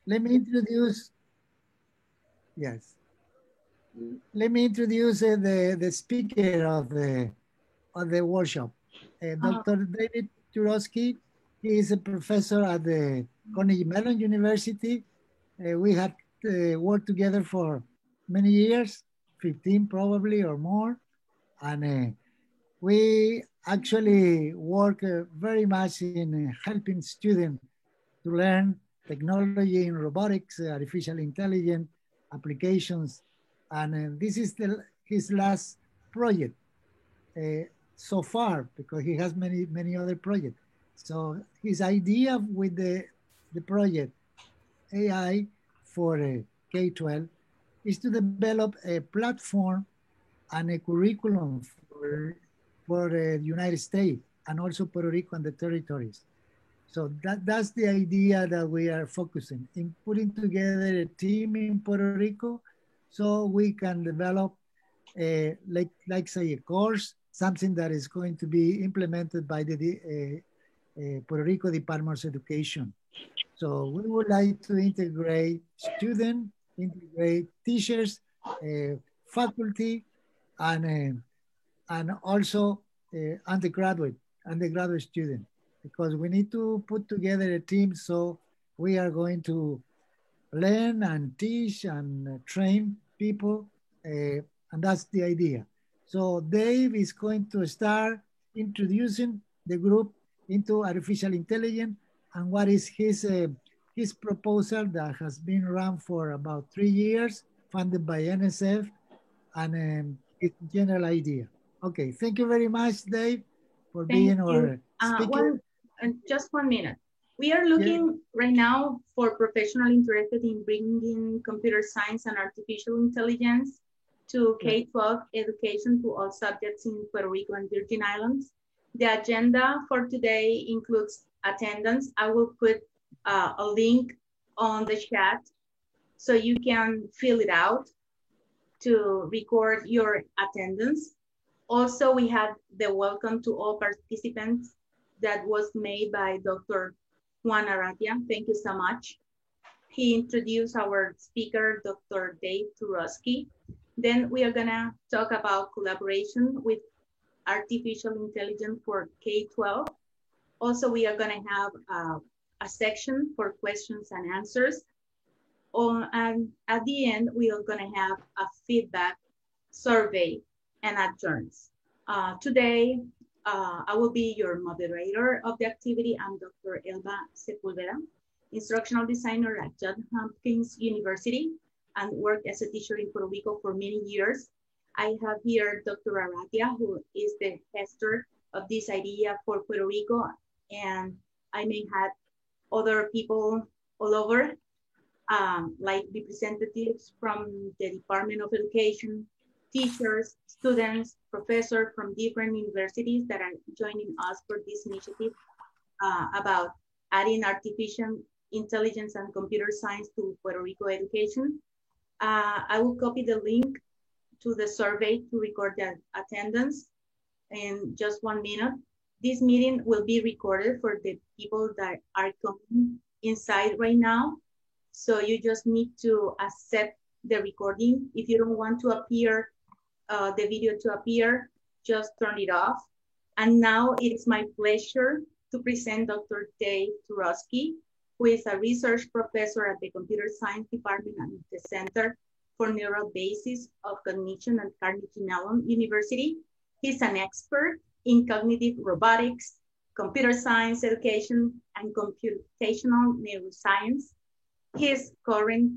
let me introduce, yes, let me introduce the speaker of the workshop. Dr. David Turoski, he is a professor at the Carnegie Mellon University. We have worked together for many years, 15 probably or more. And we actually work very much in helping students to learn technology in robotics, artificial intelligence, applications. And this is his last project so far, because he has many other projects. So his idea with the project AI for K-12 is to develop a platform and a curriculum for the United States and also Puerto Rico and the territories. So that's the idea that we are focusing in putting together a team in Puerto Rico so we can develop like say a course, something that is going to be implemented by the Puerto Rico Department of Education. So we would like to integrate students, integrate teachers, faculty, and also undergraduate students, because we need to put together a team. So we are going to learn and teach and train people, and that's the idea. So Dave is going to start introducing the group into artificial intelligence and what is his proposal that has been run for about 3 years, funded by NSF, and its general idea. Okay, thank you very much, Dave, for being our speaker. Just 1 minute. We are looking right now for professionals interested in bringing computer science and artificial intelligence to K-12 education to all subjects in Puerto Rico and Virgin Islands. The agenda for today includes attendance. I will put a link on the chat so you can fill it out to record your attendance. Also, we have the welcome to all participants that was made by Dr. Juan Arratia. Thank you so much. He introduced our speaker, Dr. Dave Turoski. Then we are gonna talk about collaboration with artificial intelligence for K-12. Also, we are gonna have a section for questions and answers. And at the end, we are gonna have a feedback survey and adjourns. Today, I will be your moderator of the activity. I'm Dr. Elba Sepulveda, instructional designer at Johns Hopkins University and worked as a teacher in Puerto Rico for many years. I have here Dr. Arratia, who is the tester of this idea for Puerto Rico, and I may have other people all over, like representatives from the Department of Education, teachers, students, professors from different universities that are joining us for this initiative about adding artificial intelligence and computer science to Puerto Rico education. I will copy the link to the survey to record the attendance in just 1 minute. This meeting will be recorded for the people that are coming inside right now. So you just need to accept the recording. If you don't want to appear, the video to appear, just turn it off. And now it's my pleasure to present Dr. Dave Turoski, who is a research professor at the Computer Science Department at the Center for Neural Basis of Cognition at Carnegie Mellon University. He's an expert in cognitive robotics, computer science education, and computational neuroscience. His current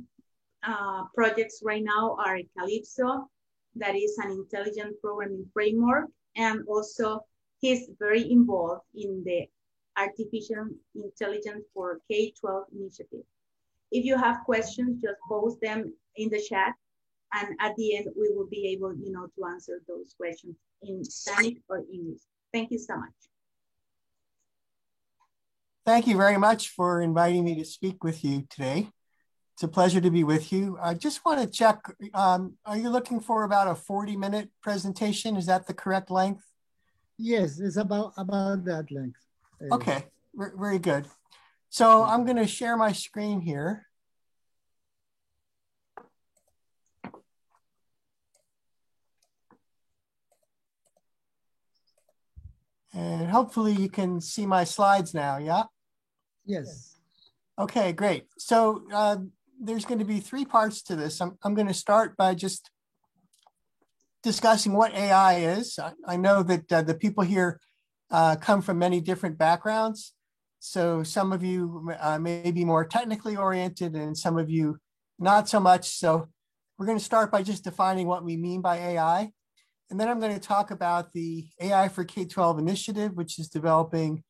projects right now are Calypso, that is an intelligent programming framework, and also he's very involved in the artificial intelligence for K-12 initiative. If you have questions, just post them in the chat, and at the end we will be able, to answer those questions in Spanish or English. Thank you so much. Thank you very much for inviting me to speak with you today. It's a pleasure to be with you. I just want to check, are you looking for about a 40-minute presentation? Is that the correct length? Yes, it's about that length. Okay, very good. So I'm going to share my screen here. And hopefully you can see my slides now, yeah? Yes. Okay, great. So there's going to be three parts to this. I'm going to start by just discussing what AI is. I know that the people here come from many different backgrounds. So some of you may be more technically oriented and some of you not so much. So we're going to start by just defining what we mean by AI. And then I'm going to talk about the AI for K-12 initiative, which is developing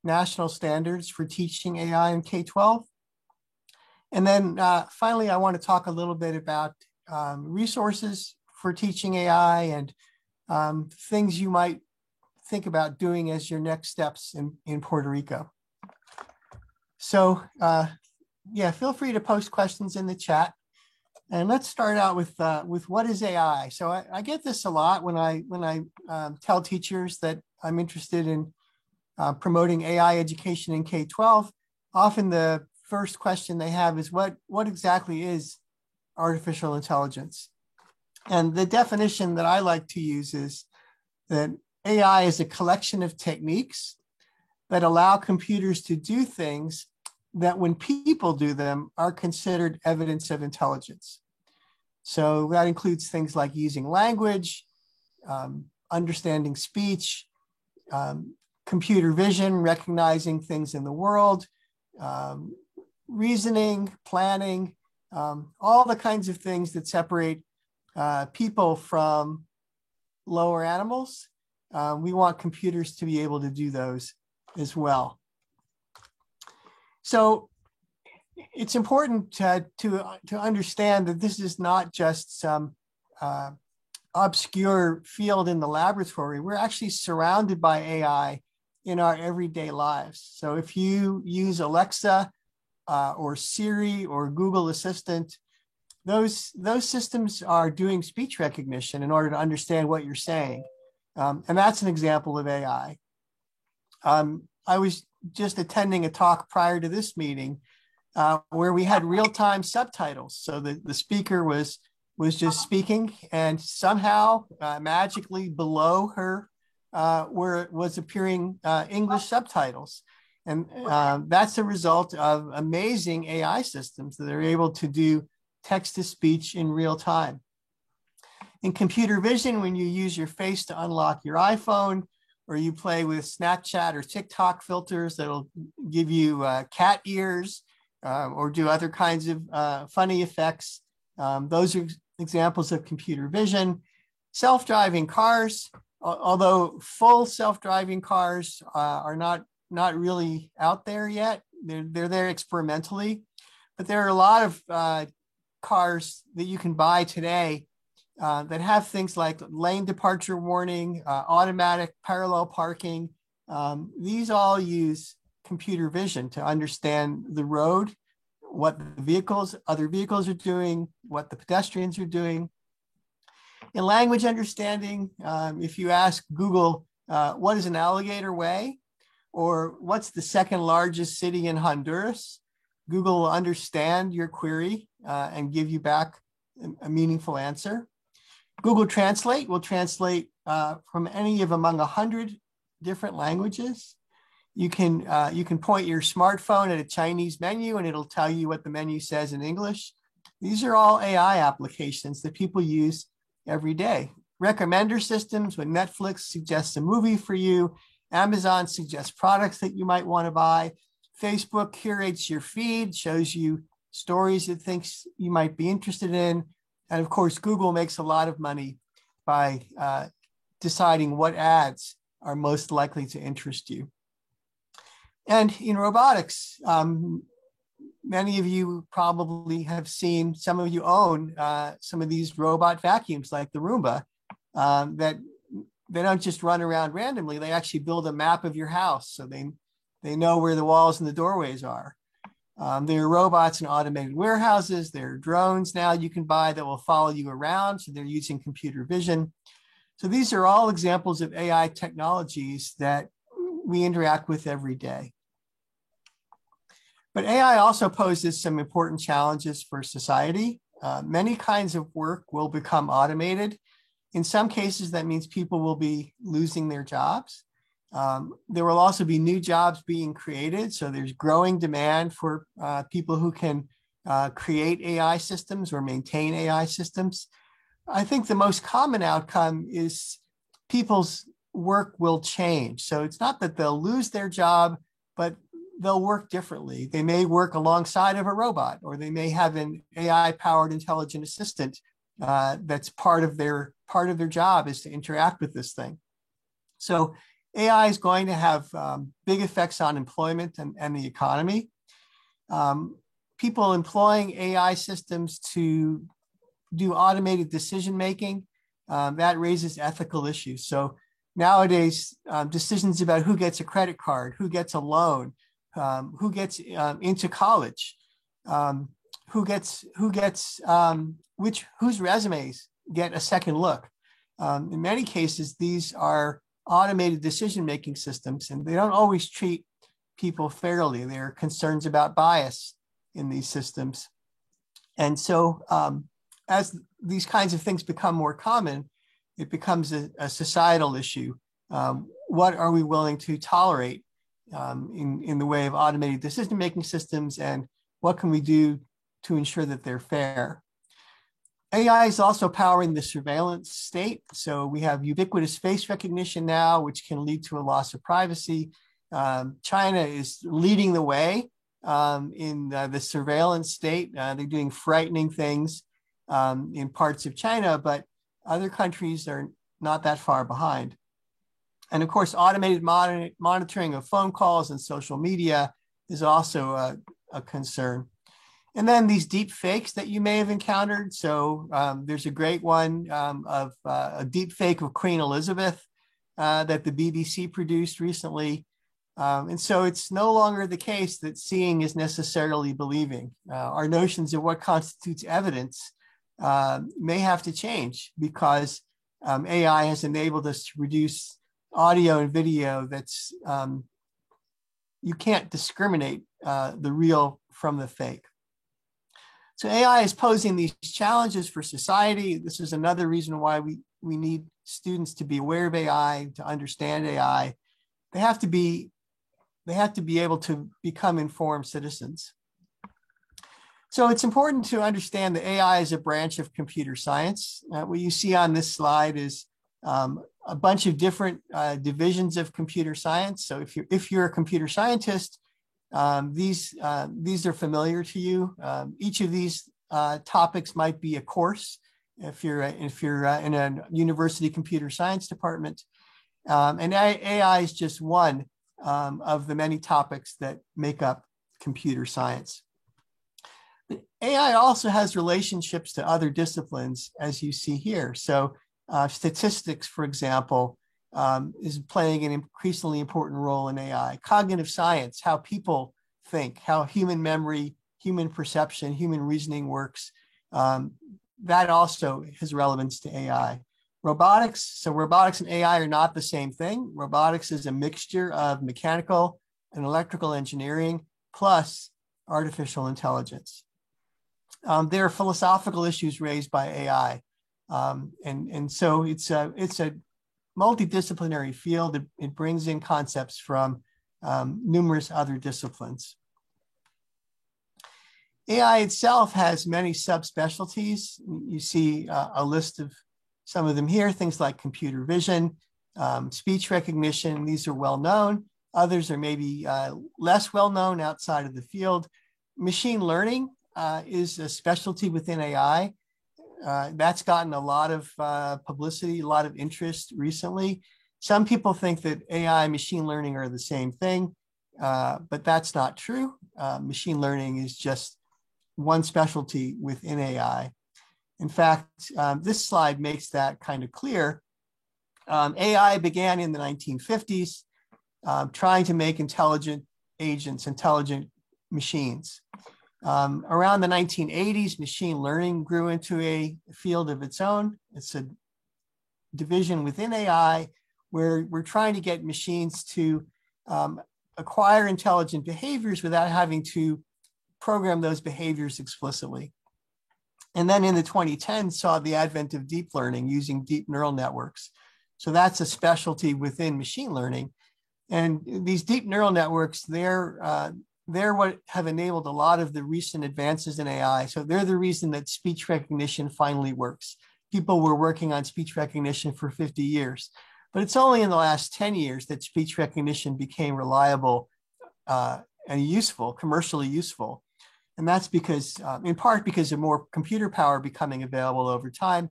national standards for teaching AI in K-12. And then finally, I want to talk a little bit about resources for teaching AI and things you might think about doing as your next steps in Puerto Rico. So yeah, feel free to post questions in the chat. And let's start out with what is AI. So I get this a lot when I tell teachers that I'm interested in promoting AI education in K-12. Often the first question they have is what exactly is artificial intelligence? And the definition that I like to use is that AI is a collection of techniques that allow computers to do things that when people do them are considered evidence of intelligence. So that includes things like using language, understanding speech, computer vision, recognizing things in the world, reasoning, planning, all the kinds of things that separate people from lower animals. We want computers to be able to do those as well. So it's important to understand that this is not just some obscure field in the laboratory. We're actually surrounded by AI in our everyday lives. So if you use Alexa or Siri or Google Assistant, those systems are doing speech recognition in order to understand what you're saying. And that's an example of AI. I was just attending a talk prior to this meeting where we had real-time subtitles. So the speaker was just speaking and somehow magically below her where was appearing English subtitles. And that's a result of amazing AI systems that are able to do text-to-speech in real time. In computer vision, when you use your face to unlock your iPhone, or you play with Snapchat or TikTok filters that'll give you cat ears or do other kinds of funny effects, those are examples of computer vision. Self-driving cars, although full self-driving cars are not really out there yet. They're there experimentally, but there are a lot of cars that you can buy today that have things like lane departure warning, automatic parallel parking. These all use computer vision to understand the road, what the other vehicles are doing, what the pedestrians are doing. In language understanding, if you ask Google, what does an alligator weigh? Or what's the second largest city in Honduras? Google will understand your query and give you back a meaningful answer. Google Translate will translate from any of among 100 different languages. You can point your smartphone at a Chinese menu and it'll tell you what the menu says in English. These are all AI applications that people use every day. Recommender systems, when Netflix suggests a movie for you, Amazon suggests products that you might want to buy. Facebook curates your feed, shows you stories it thinks you might be interested in. And of course, Google makes a lot of money by deciding what ads are most likely to interest you. And in robotics, many of you probably have seen, some of you own some of these robot vacuums like the Roomba that they don't just run around randomly. They actually build a map of your house. So they know where the walls and the doorways are. There are robots in automated warehouses. There are drones now you can buy that will follow you around. So they're using computer vision. So these are all examples of AI technologies that we interact with every day. But AI also poses some important challenges for society. Many kinds of work will become automated. In some cases, that means people will be losing their jobs. There will also be new jobs being created. So there's growing demand for people who can create AI systems or maintain AI systems. I think the most common outcome is people's work will change. So it's not that they'll lose their job, but they'll work differently. They may work alongside of a robot, or they may have an AI-powered intelligent assistant that's part of their job is to interact with this thing. So AI is going to have big effects on employment and the economy. People employing AI systems to do automated decision-making, that raises ethical issues. So nowadays, decisions about who gets a credit card, who gets a loan, who gets into college, whose resumes get a second look. In many cases, these are automated decision-making systems, and they don't always treat people fairly. There are concerns about bias in these systems. And so as these kinds of things become more common, it becomes a societal issue. What are we willing to tolerate in the way of automated decision-making systems, and what can we do to ensure that they're fair? AI is also powering the surveillance state. So we have ubiquitous face recognition now, which can lead to a loss of privacy. China is leading the way in the surveillance state. They're doing frightening things in parts of China, but other countries are not that far behind. And of course, automated monitoring of phone calls and social media is also a concern. And then these deep fakes that you may have encountered. So there's a great one of a deep fake of Queen Elizabeth that the BBC produced recently. And so it's no longer the case that seeing is necessarily believing. Our notions of what constitutes evidence may have to change because AI has enabled us to produce audio and video that's, you can't discriminate the real from the fake. So AI is posing these challenges for society. This is another reason why we need students to be aware of AI, to understand AI. They have to be able to become informed citizens. So it's important to understand that AI is a branch of computer science. What you see on this slide is a bunch of different divisions of computer science. So if you're a computer scientist, these are familiar to you. Each of these topics might be a course if you're in a university computer science department. And AI is just one of the many topics that make up computer science. But AI also has relationships to other disciplines, as you see here. So statistics, for example, is playing an increasingly important role in AI. Cognitive science, how people think, how human memory, human perception, human reasoning works, that also has relevance to AI. Robotics, so robotics and AI are not the same thing. Robotics is a mixture of mechanical and electrical engineering plus artificial intelligence. There are philosophical issues raised by AI. And so it's a multidisciplinary field. It brings in concepts from numerous other disciplines. AI itself has many subspecialties. You see a list of some of them here, things like computer vision, speech recognition. These are well known. Others are maybe less well known outside of the field. Machine learning is a specialty within AI. That's gotten a lot of publicity, a lot of interest recently. Some people think that AI and machine learning are the same thing, but that's not true. Machine learning is just one specialty within AI. In fact, this slide makes that kind of clear. AI began in the 1950s, trying to make intelligent agents, intelligent machines. Around the 1980s, machine learning grew into a field of its own. It's a division within AI where we're trying to get machines to acquire intelligent behaviors without having to program those behaviors explicitly. And then in the 2010s saw the advent of deep learning using deep neural networks. So that's a specialty within machine learning. And these deep neural networks, they're what have enabled a lot of the recent advances in AI. So they're the reason that speech recognition finally works. People were working on speech recognition for 50 years, but it's only in the last 10 years that speech recognition became reliable and useful, commercially useful. And that's because, in part because of more computer power becoming available over time.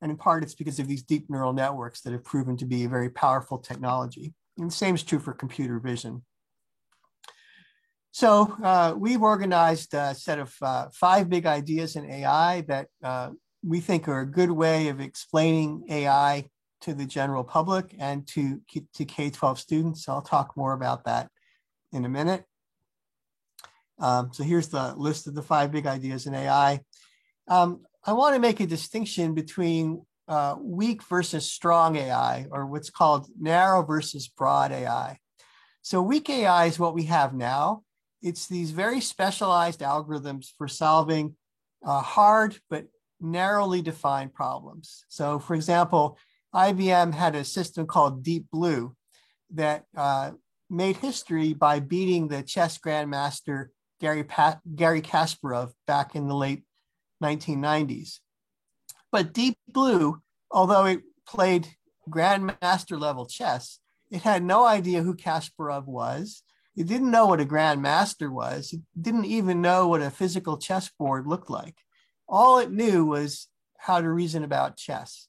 And in part, it's because of these deep neural networks that have proven to be a very powerful technology. And the same is true for computer vision. So we've organized a set of 5 big ideas in AI that we think are a good way of explaining AI to the general public and to K-12 students. So I'll talk more about that in a minute. So here's the list of the 5 big ideas in AI. I want to make a distinction between weak versus strong AI, or what's called narrow versus broad AI. So weak AI is what we have now. It's these very specialized algorithms for solving hard but narrowly defined problems. So for example, IBM had a system called Deep Blue that made history by beating the chess grandmaster Garry Kasparov back in the late 1990s. But Deep Blue, although it played grandmaster level chess, it had no idea who Kasparov was. It didn't know what a grandmaster was. It didn't even know what a physical chessboard looked like. All it knew was how to reason about chess.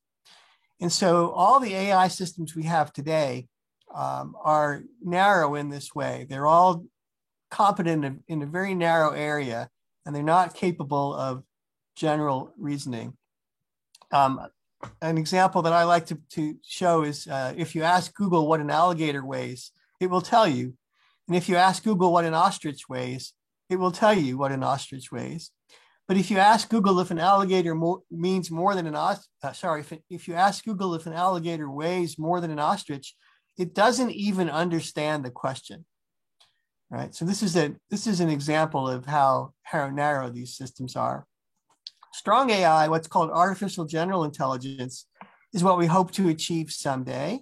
And so all the AI systems we have today are narrow in this way. They're all competent in a very narrow area, and they're not capable of general reasoning. An example that I like to show is if you ask Google what an alligator weighs, it will tell you. And if you ask Google what an ostrich weighs, it will tell you what an ostrich weighs. But if you ask Google if an alligator means more than an ostrich, if you ask Google if an alligator weighs more than an ostrich, it doesn't even understand the question. Right. So this is an example of how narrow these systems are. Strong AI, what's called artificial general intelligence, is what we hope to achieve someday.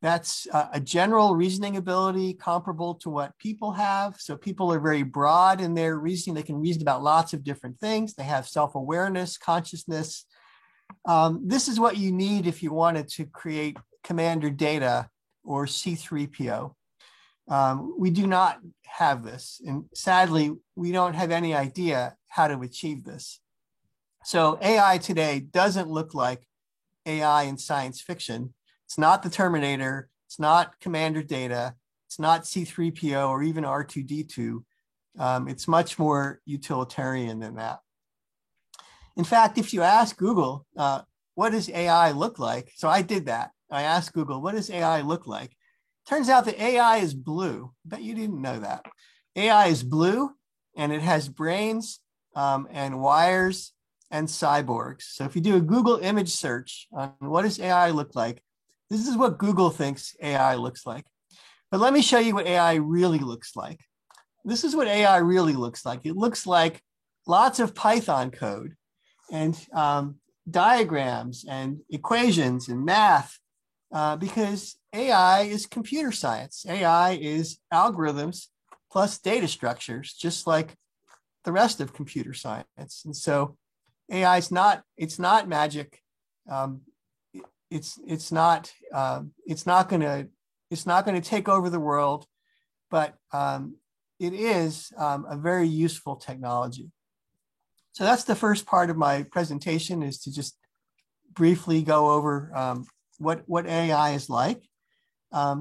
That's a general reasoning ability comparable to what people have. So people are very broad in their reasoning. They can reason about lots of different things. They have self-awareness, consciousness. This is what you need if you wanted to create Commander Data or C-3PO. We do not have this. And sadly, we don't have any idea how to achieve this. So AI today doesn't look like AI in science fiction. It's not the Terminator. It's not Commander Data. It's not C-3PO or even R2-D2. It's much more utilitarian than that. In fact, if you ask Google, what does AI look like? So I did that. I asked Google, what does AI look like? Turns out that AI is blue. I bet you didn't know that. AI is blue, and it has brains and wires and cyborgs. So if you do a Google image search on what does AI look like, this is what Google thinks AI looks like. But let me show you what AI really looks like. This is what AI really looks like. It looks like lots of Python code and diagrams and equations and math because AI is computer science. AI is algorithms plus data structures, just like the rest of computer science. And so AI is not, it's not magic. It's not going to take over the world, but it is a very useful technology. So that's the first part of my presentation, is to just briefly go over what AI is like. I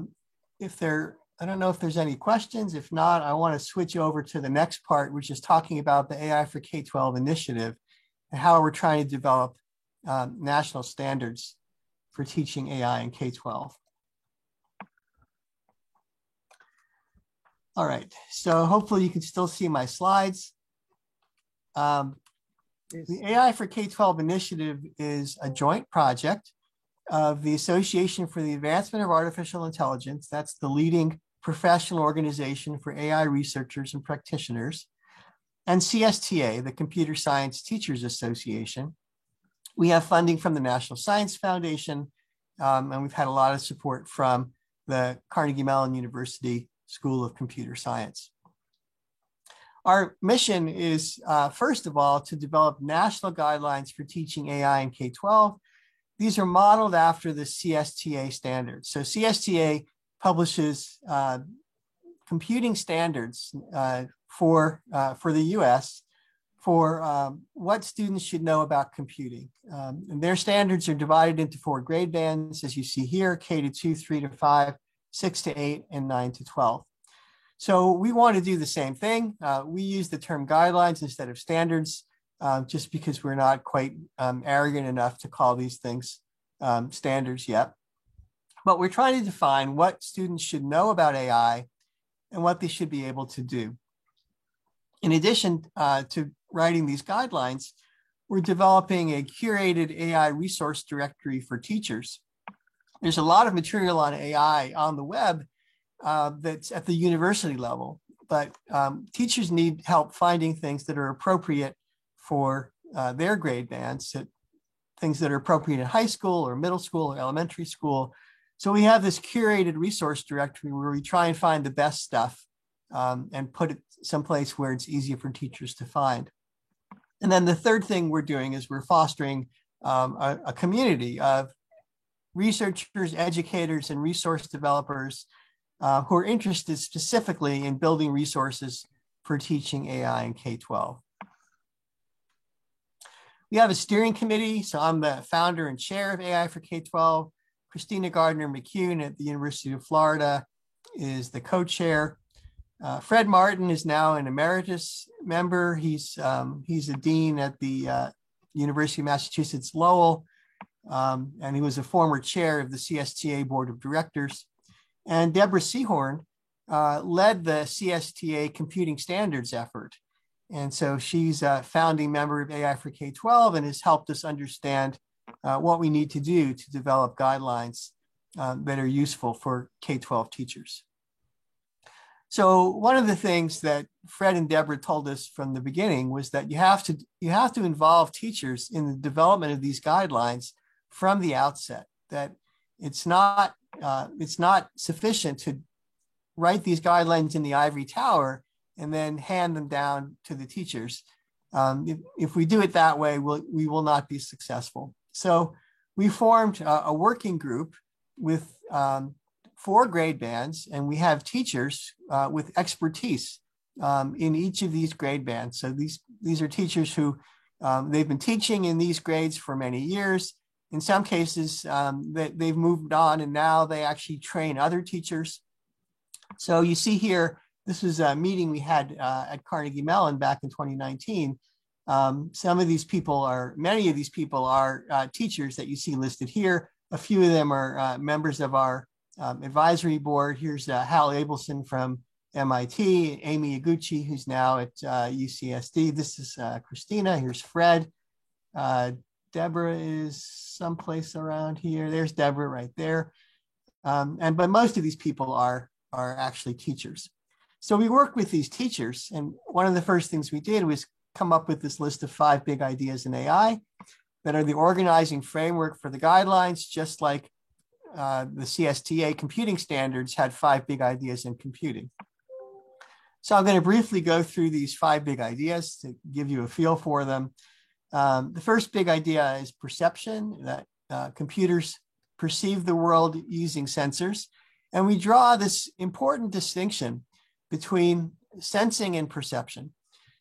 don't know if there's any questions. If not, I want to switch over to the next part, which is talking about the AI for K-12 initiative and how we're trying to develop national standards for teaching AI in K-12. All right, so hopefully you can still see my slides. The AI for K-12 initiative is a joint project of the Association for the Advancement of Artificial Intelligence. That's the leading professional organization for AI researchers and practitioners, and CSTA, the Computer Science Teachers Association. We have funding from the National Science Foundation, and we've had a lot of support from the Carnegie Mellon University School of Computer Science. Our mission is, first of all, to develop national guidelines for teaching AI in K-12. These are modeled after the CSTA standards. So CSTA publishes computing standards for the US for what students should know about computing. And their standards are divided into 4 grade bands, as you see here: K-2, 3-5, 6-8, and 9-12. So we want to do the same thing. We use the term guidelines instead of standards, just because we're not quite arrogant enough to call these things standards yet. But we're trying to define what students should know about AI and what they should be able to do. In addition to writing these guidelines, we're developing a curated AI resource directory for teachers. There's a lot of material on AI on the web that's at the university level, but teachers need help finding things that are appropriate for their grade bands, things that are appropriate in high school or middle school or elementary school. So we have this curated resource directory where we try and find the best stuff and put it someplace where it's easier for teachers to find. And then the third thing we're doing is we're fostering a community of researchers, educators, and resource developers who are interested specifically in building resources for teaching AI in K-12. We have a steering committee. So I'm the founder and chair of AI for K-12. Christina Gardner-McCune at the University of Florida is the co-chair. Fred Martin is now an emeritus member. He's a dean at the University of Massachusetts Lowell, and he was a former chair of the CSTA Board of Directors. And Deborah Seahorn led the CSTA computing standards effort. And so she's a founding member of AI for K-12 and has helped us understand what we need to do to develop guidelines that are useful for K-12 teachers. So one of the things that Fred and Deborah told us from the beginning was that you have to involve teachers in the development of these guidelines from the outset, that it's not sufficient to write these guidelines in the ivory tower and then hand them down to the teachers. If we do it that way, we will not be successful. So we formed a working group with 4 grade bands, and we have teachers with expertise in each of these grade bands. So these are teachers who they've been teaching in these grades for many years. In some cases, they've moved on and now they actually train other teachers. So you see here, this is a meeting we had at Carnegie Mellon back in 2019. Many of these people are teachers that you see listed here. A few of them are members of our advisory board. Here's Hal Abelson from MIT, Amy Iguchi, who's now at UCSD. This is Christina. Here's Fred. Deborah is someplace around here. There's Deborah right there. But most of these people are actually teachers. So we work with these teachers, and one of the first things we did was come up with this list of 5 big ideas in AI that are the organizing framework for the guidelines, just like the CSTA computing standards had 5 big ideas in computing. So I'm going to briefly go through these 5 big ideas to give you a feel for them. The first big idea is perception, that computers perceive the world using sensors. And we draw this important distinction between sensing and perception.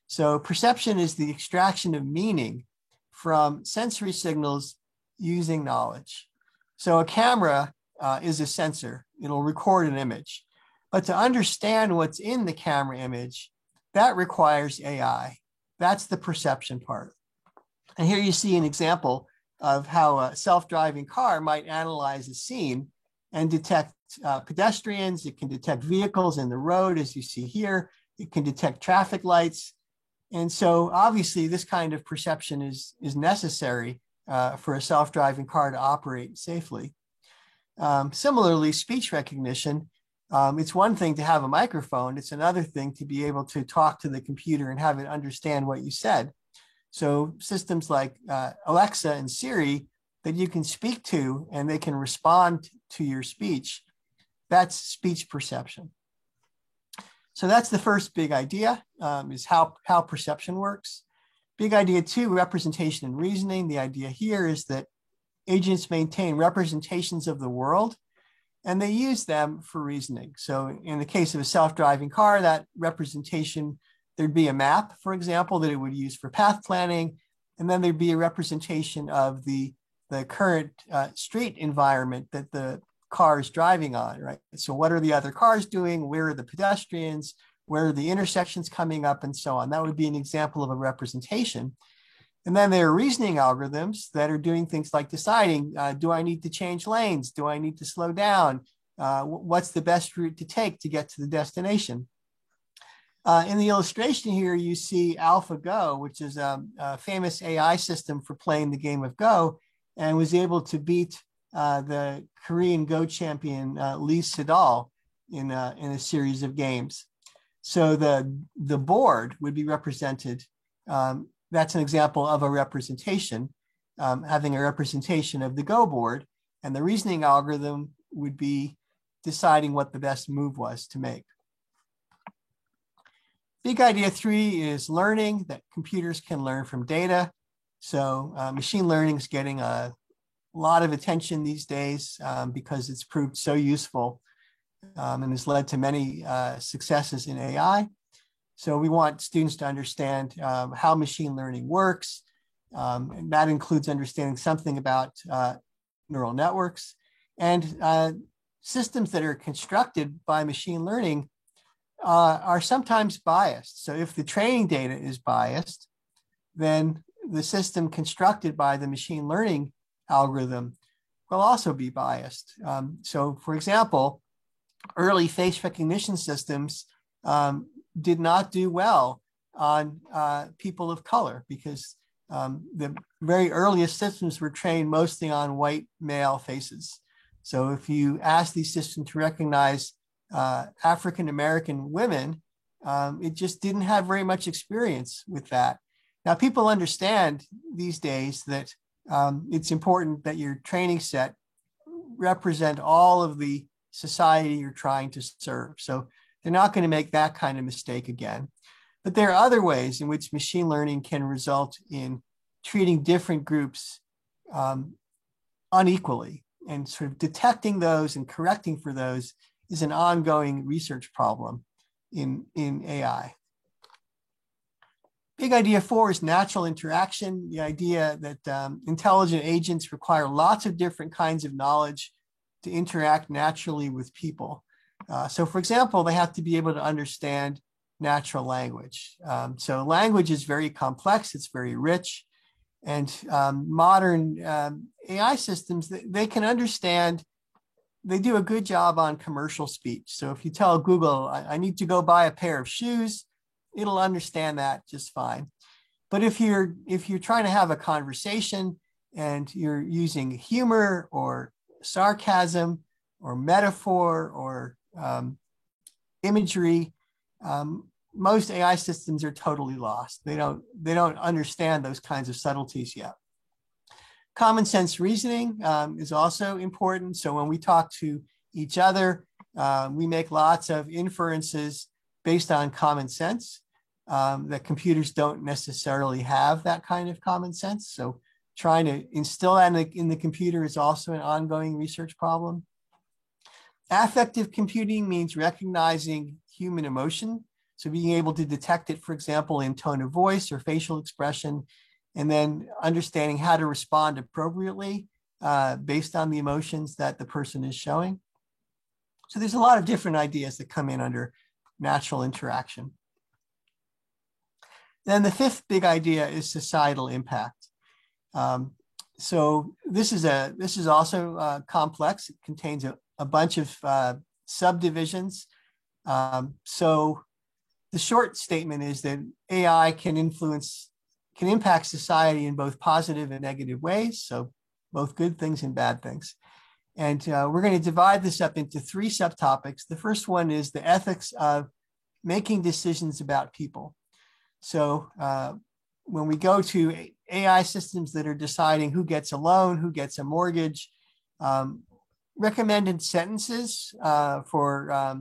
So perception is the extraction of meaning from sensory signals using knowledge. So a camera is a sensor. It'll record an image. But to understand what's in the camera image, that requires AI. That's the perception part. And here you see an example of how a self-driving car might analyze a scene and detect pedestrians. It can detect vehicles in the road, as you see here. It can detect traffic lights. And so obviously this kind of perception is necessary for a self-driving car to operate safely. Similarly, speech recognition, it's one thing to have a microphone. It's another thing to be able to talk to the computer and have it understand what you said. So systems like Alexa and Siri that you can speak to and they can respond to your speech, That's speech perception. So that's the first big idea, is how perception works. Big idea two, representation and reasoning. The idea here is that agents maintain representations of the world and they use them for reasoning. So in the case of a self-driving car, that representation, there'd be a map, for example, that it would use for path planning. And then there'd be a representation of the current street environment that the car is driving on, right? So what are the other cars doing? Where are the pedestrians? Where are the intersections coming up and so on? That would be an example of a representation. And then there are reasoning algorithms that are doing things like deciding, do I need to change lanes? Do I need to slow down? What's the best route to take to get to the destination? In the illustration here, you see AlphaGo, which is a famous AI system for playing the game of Go, and was able to beat the Korean Go champion Lee Sedol in a series of games. So the board would be represented. That's an example of a representation, having a representation of the Go board, and the reasoning algorithm would be deciding what the best move was to make. Big idea three is learning, that computers can learn from data. So machine learning is getting a lot of attention these days because it's proved so useful and has led to many successes in AI. So we want students to understand how machine learning works. And that includes understanding something about neural networks and systems that are constructed by machine learning are sometimes biased. So if the training data is biased, then the system constructed by the machine learning algorithm will also be biased. So for example, early face recognition systems did not do well on people of color because the very earliest systems were trained mostly on white male faces. So if you ask these systems to recognize African-American women, it just didn't have very much experience with that. Now, people understand these days that it's important that your training set represent all of the society you're trying to serve. So they're not going to make that kind of mistake again. But there are other ways in which machine learning can result in treating different groups unequally, and sort of detecting those and correcting for those is an ongoing research problem in AI. Big idea four is natural interaction, the idea that intelligent agents require lots of different kinds of knowledge to interact naturally with people. So for example, they have to be able to understand natural language. So language is very complex, it's very rich, and modern AI systems, they can understand. They do a good job on commercial speech. So if you tell Google, I need to go buy a pair of shoes, it'll understand that just fine. But if you're trying to have a conversation and you're using humor or sarcasm or metaphor or imagery, most AI systems are totally lost. They don't understand those kinds of subtleties yet. Common sense reasoning is also important. So when we talk to each other, we make lots of inferences based on common sense that computers don't necessarily have that kind of common sense. So trying to instill that in the computer is also an ongoing research problem. Affective computing means recognizing human emotion. So being able to detect it, for example, in tone of voice or facial expression, and then understanding how to respond appropriately based on the emotions that the person is showing. So there's a lot of different ideas that come in under natural interaction. Then the fifth big idea is societal impact. So this is also complex. It contains a bunch of subdivisions. So the short statement is that AI can impact society in both positive and negative ways. So both good things and bad things. And we're going to divide this up into three subtopics. The first one is the ethics of making decisions about people. So when we go to AI systems that are deciding who gets a loan, who gets a mortgage, recommended sentences for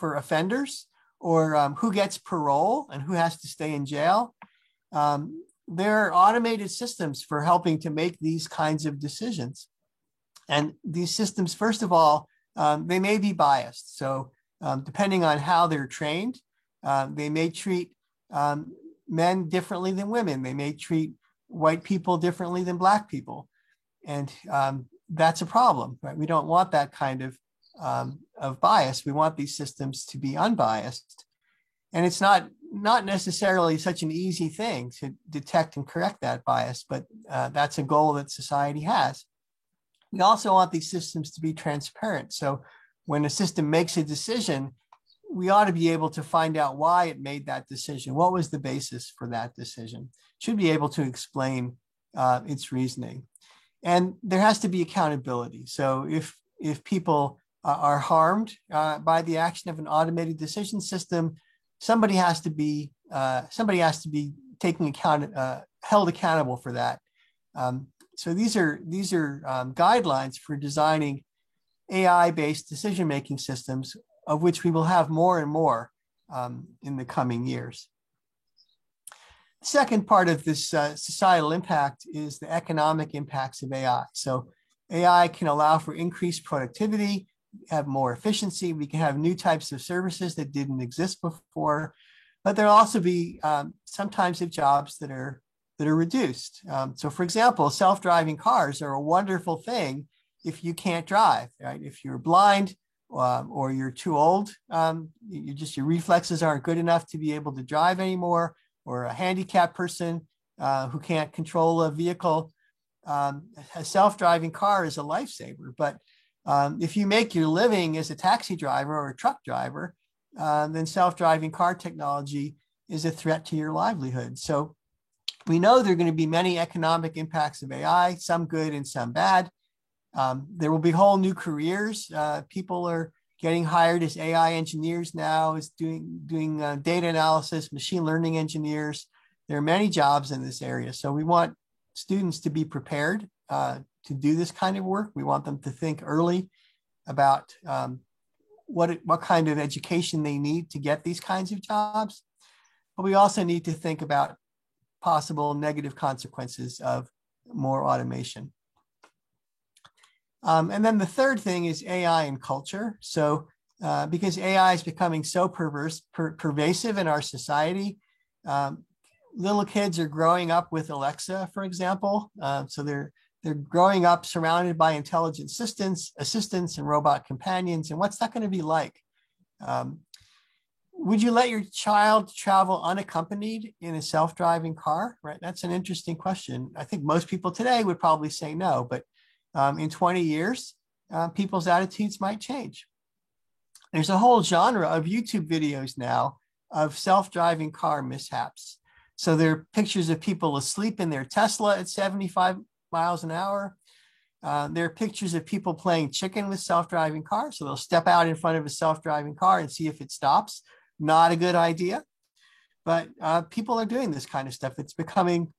offenders, or who gets parole and who has to stay in jail. There are automated systems for helping to make these kinds of decisions. And these systems, first of all, they may be biased. So depending on how they're trained, they may treat men differently than women. They may treat white people differently than Black people. And that's a problem, right? We don't want that kind of bias. We want these systems to be unbiased. And it's not necessarily such an easy thing to detect and correct that bias, but that's a goal that society has. We also want these systems to be transparent. So when a system makes a decision, we ought to be able to find out why it made that decision. What was the basis for that decision? Should be able to explain its reasoning. And there has to be accountability. So if people are harmed by the action of an automated decision system, somebody has to be taking held accountable for that. So these are guidelines for designing AI-based decision-making systems, of which we will have more and more in the coming years. The second part of this societal impact is the economic impacts of AI. So AI can allow for increased productivity, have more efficiency. We can have new types of services that didn't exist before, but there'll also be some types of jobs that are reduced. So for example, self-driving cars are a wonderful thing if you can't drive, right? If you're blind or you're too old, your reflexes aren't good enough to be able to drive anymore, or a handicapped person who can't control a vehicle, a self-driving car is a lifesaver. But if you make your living as a taxi driver or a truck driver, then self-driving car technology is a threat to your livelihood. So we know there are going to be many economic impacts of AI, some good and some bad. There will be whole new careers. People are getting hired as AI engineers now, is doing data analysis, machine learning engineers. There are many jobs in this area. So we want students to be prepared to do this kind of work. We want them to think early about what kind of education they need to get these kinds of jobs. But we also need to think about possible negative consequences of more automation. And then the third thing is AI and culture. So because AI is becoming so pervasive in our society, little kids are growing up with Alexa, for example. So they're growing up surrounded by intelligent assistants and robot companions. And what's that going to be like? Would you let your child travel unaccompanied in a self-driving car? Right? That's an interesting question. I think most people today would probably say no, but in 20 years, people's attitudes might change. There's a whole genre of YouTube videos now of self-driving car mishaps. So there are pictures of people asleep in their Tesla at 75 miles an hour. There are pictures of people playing chicken with self-driving cars. So they'll step out in front of a self-driving car and see if it stops. Not a good idea, but people are doing this kind of stuff. It's becoming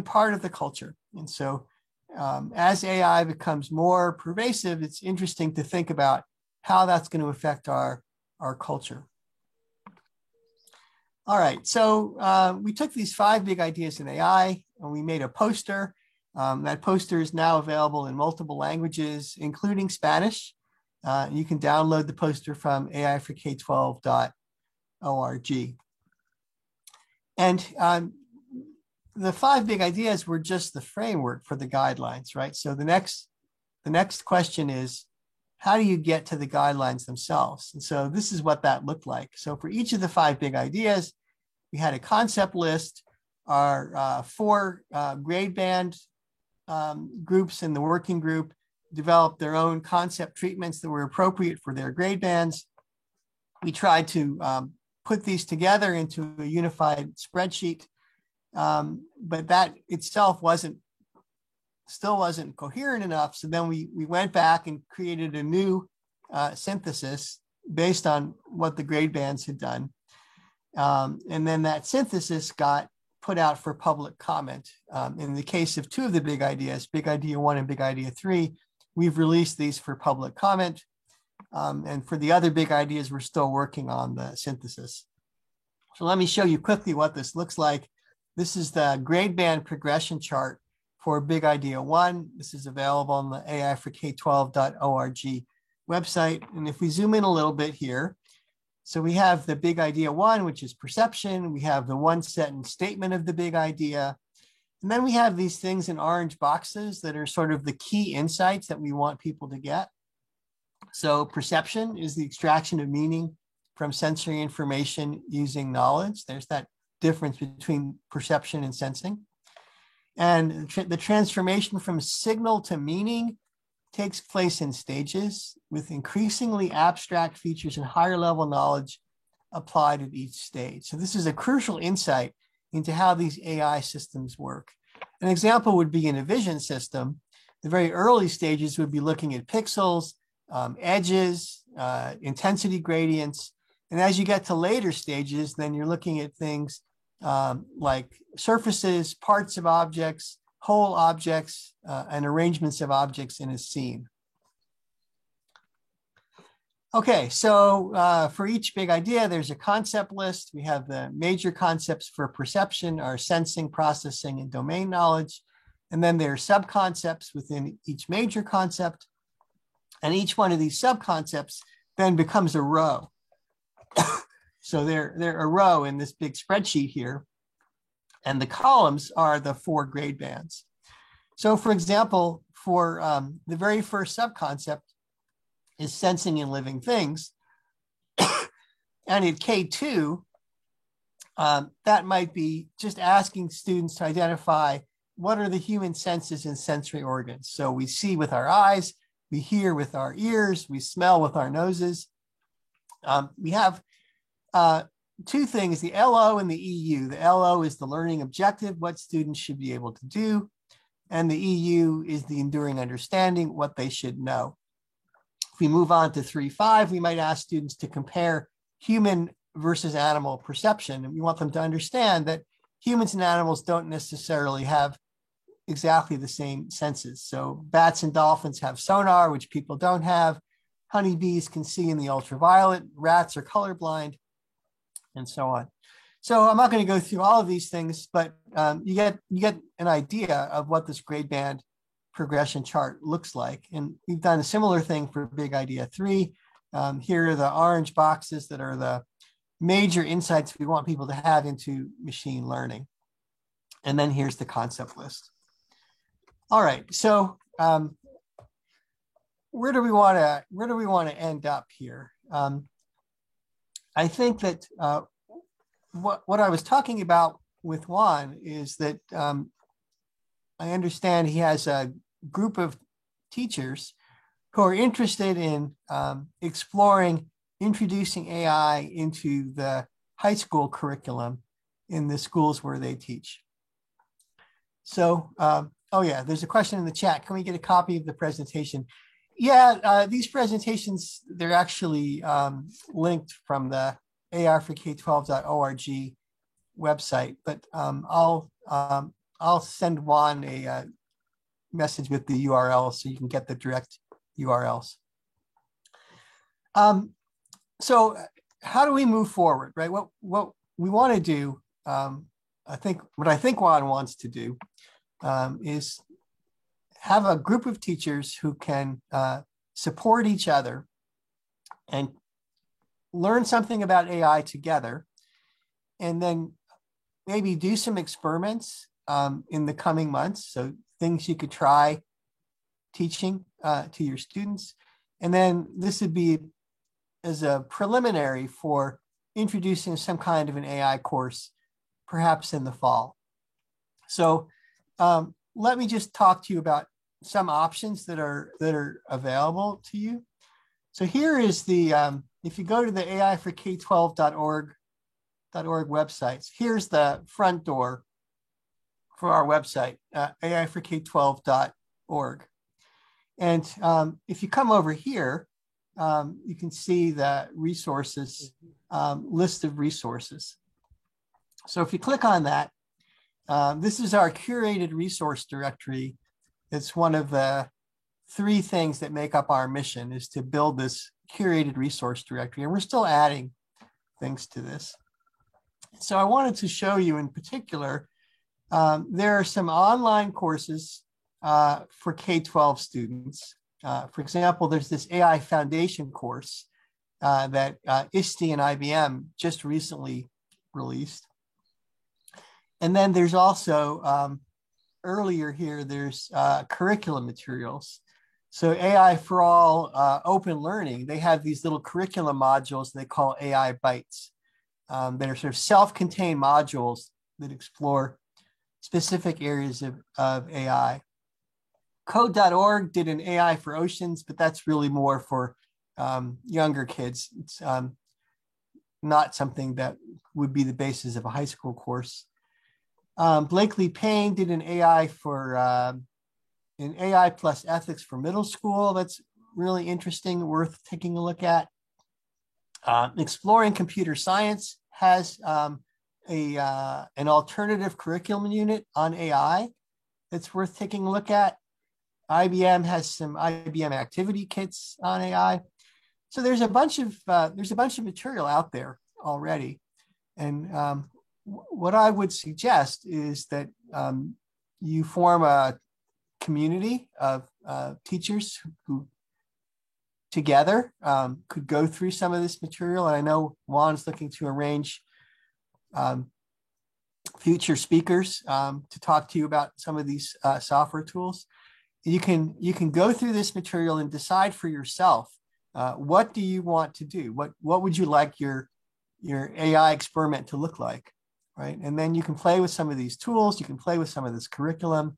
part of the culture. And so as AI becomes more pervasive, it's interesting to think about how that's going to affect our culture. All right, so we took these 5 big ideas in AI and we made a poster. That poster is now available in multiple languages, including Spanish. You can download the poster from aifork12.org. And the 5 big ideas were just the framework for the guidelines, right? So the next question is, how do you get to the guidelines themselves? And so this is what that looked like. So for each of the 5 big ideas, we had a concept list. Our 4 grade band groups in the working group developed their own concept treatments that were appropriate for their grade bands. We tried to put these together into a unified spreadsheet, but that itself still wasn't coherent enough. So then we went back and created a new synthesis based on what the grade bands had done. And then that synthesis got put out for public comment. In the case of 2 of the big ideas, Big Idea 1 and Big Idea 3, we've released these for public comment. And for the other big ideas, we're still working on the synthesis. So let me show you quickly what this looks like. This is the grade band progression chart for Big Idea 1. This is available on the aifork12.org website. And if we zoom in a little bit here, so we have the Big Idea 1, which is perception. We have the one sentence statement of the big idea. And then we have these things in orange boxes that are sort of the key insights that we want people to get. So perception is the extraction of meaning from sensory information using knowledge. There's that difference between perception and sensing. And the transformation from signal to meaning takes place in stages with increasingly abstract features and higher level knowledge applied at each stage. So this is a crucial insight into how these AI systems work. An example would be in a vision system. The very early stages would be looking at pixels, edges, intensity gradients. And as you get to later stages, then you're looking at things like surfaces, parts of objects, whole objects, and arrangements of objects in a scene. Okay, so for each big idea, there's a concept list. We have the major concepts for perception, our sensing, processing, and domain knowledge. And then there are subconcepts within each major concept. And each one of these subconcepts then becomes a row. So they're a row in this big spreadsheet here. And the columns are the 4 grade bands. So for example, for the very first subconcept is sensing in living things. And in K2, that might be just asking students to identify what are the human senses and sensory organs. So we see with our eyes, we hear with our ears, we smell with our noses. We have 2 things, the LO and the EU. The LO is the learning objective, what students should be able to do. And the EU is the enduring understanding, what they should know. If we move on to 3.5, we might ask students to compare human versus animal perception. And we want them to understand that humans and animals don't necessarily have exactly the same senses. So bats and dolphins have sonar, which people don't have. Honeybees can see in the ultraviolet. Rats are colorblind, and so on. So I'm not going to go through all of these things, but you get an idea of what this grade band progression chart looks like. And we've done a similar thing for Big Idea 3. Here are the orange boxes that are the major insights we want people to have into machine learning. And then here's the concept list. All right, so where do we want to end up here? I think that what I was talking about with Juan is that I understand he has a group of teachers who are interested in exploring introducing AI into the high school curriculum in the schools where they teach. So, oh yeah, there's a question in the chat. Can we get a copy of the presentation? Yeah, these presentations, they're actually linked from the aifork12.org website, but I'll send Juan a message with the URL so you can get the direct URLs. So how do we move forward, right? What we want to do, I think Juan wants to do is have a group of teachers who can support each other and learn something about AI together, and then maybe do some experiments in the coming months. So things you could try teaching to your students. And then this would be as a preliminary for introducing some kind of an AI course, perhaps in the fall. So let me just talk to you about some options that are available to you. So here is the, if you go to the aifork12.org websites, here's the front door for our website, aifork12.org. And if you come over here, you can see the resources, list of resources. So if you click on that, this is our curated resource directory. It's one of the three things that make up our mission is to build this curated resource directory, and we're still adding things to this. So I wanted to show you in particular, there are some online courses for K-12 students. For example, there's this AI Foundation course that ISTE and IBM just recently released. And then there's also, earlier here, there's curriculum materials. So AI for All Open Learning, they have these little curriculum modules they call AI Bytes. That are sort of self-contained modules that explore specific areas of AI. Code.org did an AI for Oceans, but that's really more for younger kids. It's not something that would be the basis of a high school course. Blakely Payne did an AI for an AI plus ethics for middle school. That's really interesting, worth taking a look at. Exploring Computer Science has an alternative curriculum unit on AI that's worth taking a look at. IBM has some IBM activity kits on AI. So there's a bunch of material out there already. And what I would suggest is that you form a community of teachers who together could go through some of this material. And I know Juan's looking to arrange future speakers to talk to you about some of these software tools. You can go through this material and decide for yourself, what do you want to do? What would you like your AI experiment to look like, right? And then you can play with some of these tools, you can play with some of this curriculum,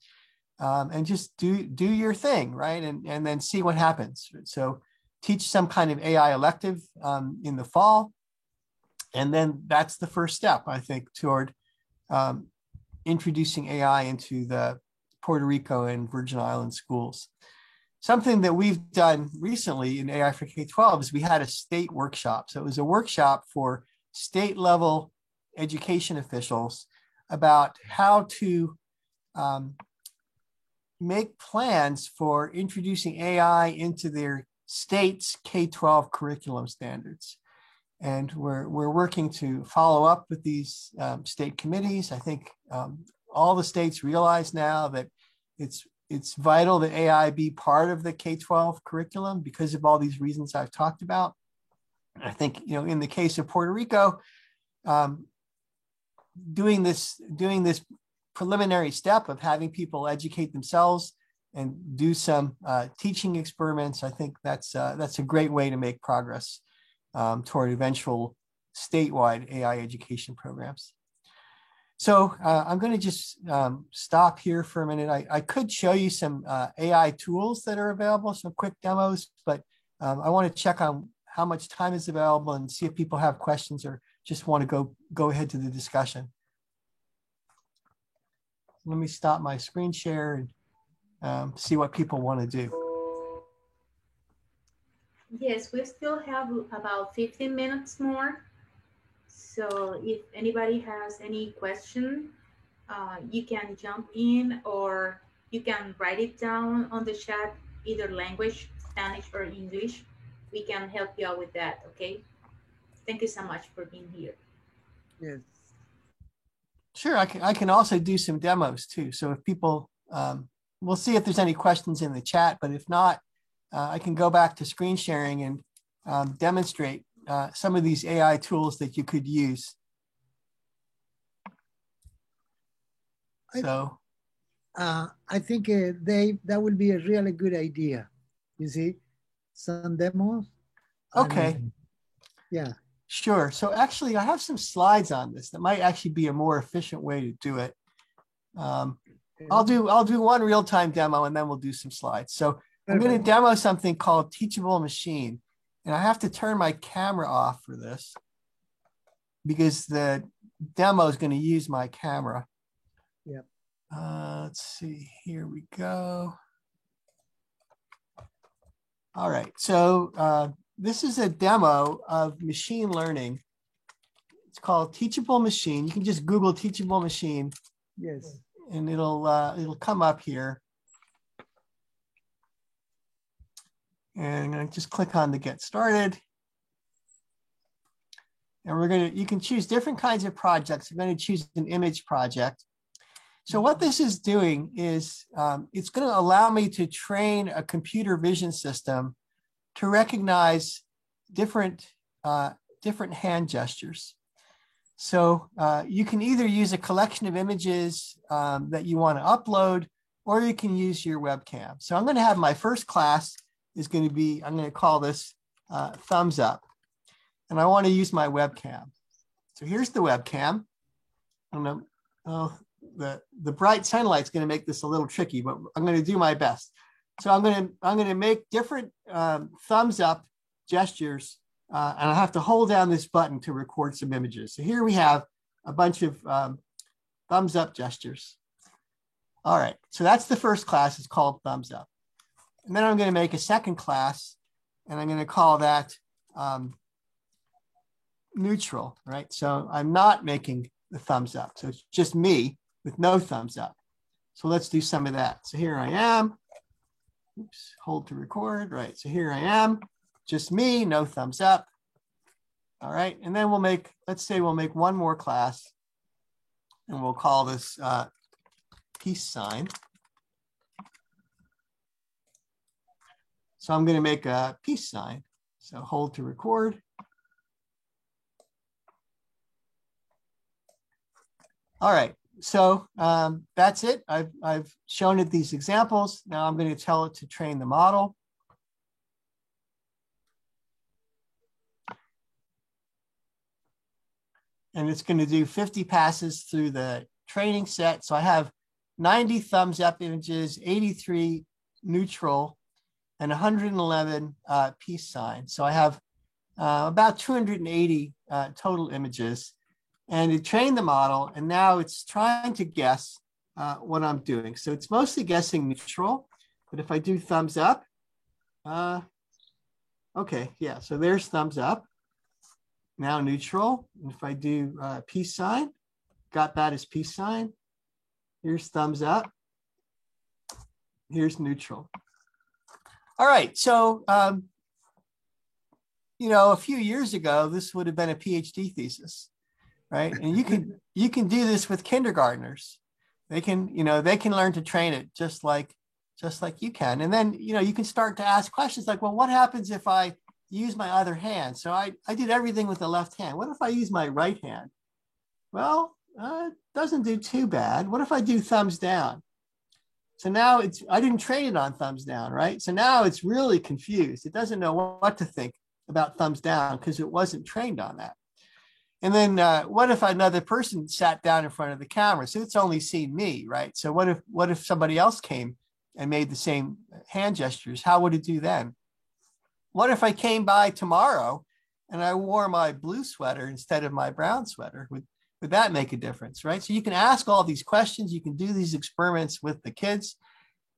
and just do your thing, right? And then see what happens. So teach some kind of AI elective in the fall. And then that's the first step, I think, toward introducing AI into the Puerto Rico and Virgin Islands schools. Something that we've done recently in AI for K-12 is we had a state workshop. So it was a workshop for state level education officials about how to make plans for introducing AI into their state's K-12 curriculum standards. And we're working to follow up with these state committees. I think all the states realize now that it's vital that AI be part of the K-12 curriculum because of all these reasons I've talked about. I think, in the case of Puerto Rico, doing this preliminary step of having people educate themselves and do some teaching experiments, I think that's a great way to make progress toward eventual statewide AI education programs. So I'm going to just stop here for a minute. I could show you some AI tools that are available, some quick demos, but I want to check on how much time is available and see if people have questions or just want to go ahead to the discussion. Let me stop my screen share and see what people want to do. Yes, we still have about 15 minutes more. So if anybody has any question, you can jump in or you can write it down on the chat, either language, Spanish or English. We can help you out with that, okay? Thank you so much for being here. Yes. Sure, I can also do some demos too. So if people, we'll see if there's any questions in the chat, but if not, I can go back to screen sharing and demonstrate some of these AI tools that you could use. So, I think Dave, that would be a really good idea. You see, some demos. Okay. Yeah. Sure. So actually, I have some slides on this that might actually be a more efficient way to do it. I'll do one real-time demo and then we'll do some slides. So I'm going to demo something called Teachable Machine. And I have to turn my camera off for this because the demo is going to use my camera. Yep. Let's see, here we go. All right, so this is a demo of machine learning. It's called Teachable Machine. You can just Google Teachable Machine. Yes. And it'll come up here. And I'm going to just click on the Get Started. And you can choose different kinds of projects. I'm going to choose an image project. So what this is doing is it's going to allow me to train a computer vision system to recognize different hand gestures. So you can either use a collection of images that you want to upload, or you can use your webcam. So I'm going to have my first class is going to be, I'm going to call this Thumbs Up. And I want to use my webcam. So here's the webcam. I don't know, oh, the bright sunlight's going to make this a little tricky, but I'm going to do my best. So I'm going to make different thumbs up gestures, and I have to hold down this button to record some images. So here we have a bunch of thumbs up gestures. All right, so that's the first class. It's called Thumbs Up. And then I'm going to make a second class, and I'm going to call that neutral, right? So I'm not making the thumbs up. So it's just me with no thumbs up. So let's do some of that. So here I am. Oops, hold to record, right? So here I am, just me, no thumbs up. All right, and then let's say we'll make one more class, and we'll call this peace sign. So I'm going to make a peace sign. So hold to record. All right, so that's it. I've shown it these examples. Now I'm going to tell it to train the model. And it's going to do 50 passes through the training set. So I have 90 thumbs up images, 83 neutral, and 111 peace signs. So I have about 280 total images. And it trained the model, and now it's trying to guess what I'm doing. So it's mostly guessing neutral, but if I do thumbs up, okay, yeah, so there's thumbs up. Now neutral. And if I do peace sign, got that as peace sign. Here's thumbs up. Here's neutral. All right, so you know, a few years ago, this would have been a PhD thesis, right? And you can do this with kindergartners. They can learn to train it just like you can. And then, you know, you can start to ask questions like, well, what happens if I use my other hand? So I did everything with the left hand. What if I use my right hand? Well, it doesn't do too bad. What if I do thumbs down? So now I didn't train it on thumbs down, right? So now it's really confused. It doesn't know what to think about thumbs down because it wasn't trained on that. And then what if another person sat down in front of the camera? So it's only seen me, right? So what if somebody else came and made the same hand gestures? How would it do then? What if I came by tomorrow and I wore my blue sweater instead of my brown sweater? Would that make a difference, right? So you can ask all these questions. You can do these experiments with the kids.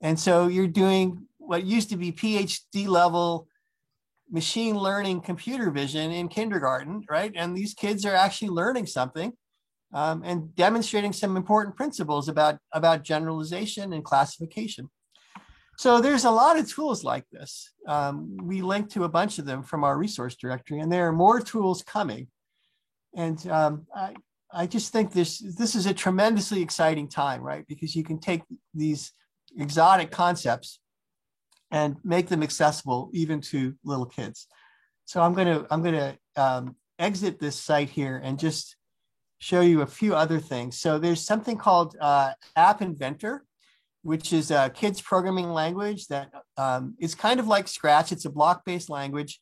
And so you're doing what used to be PhD level machine learning computer vision in kindergarten, right? And these kids are actually learning something and demonstrating some important principles about generalization and classification. So there's a lot of tools like this. We link to a bunch of them from our resource directory, and there are more tools coming. And I just think this is a tremendously exciting time, right? Because you can take these exotic concepts and make them accessible even to little kids. So I'm gonna exit this site here and just show you a few other things. So there's something called App Inventor, which is a kids programming language that is kind of like Scratch. It's a block-based language,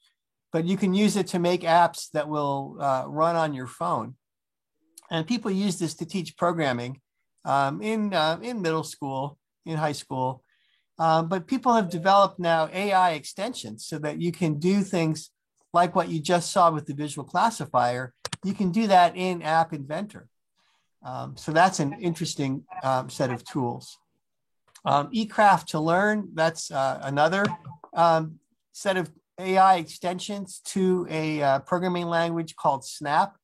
but you can use it to make apps that will run on your phone. And people use this to teach programming in middle school, in high school. But people have developed now AI extensions so that you can do things like what you just saw with the visual classifier. You can do that in App Inventor. So that's an interesting set of tools. eCraft to Learn, that's another set of AI extensions to a programming language called Snap.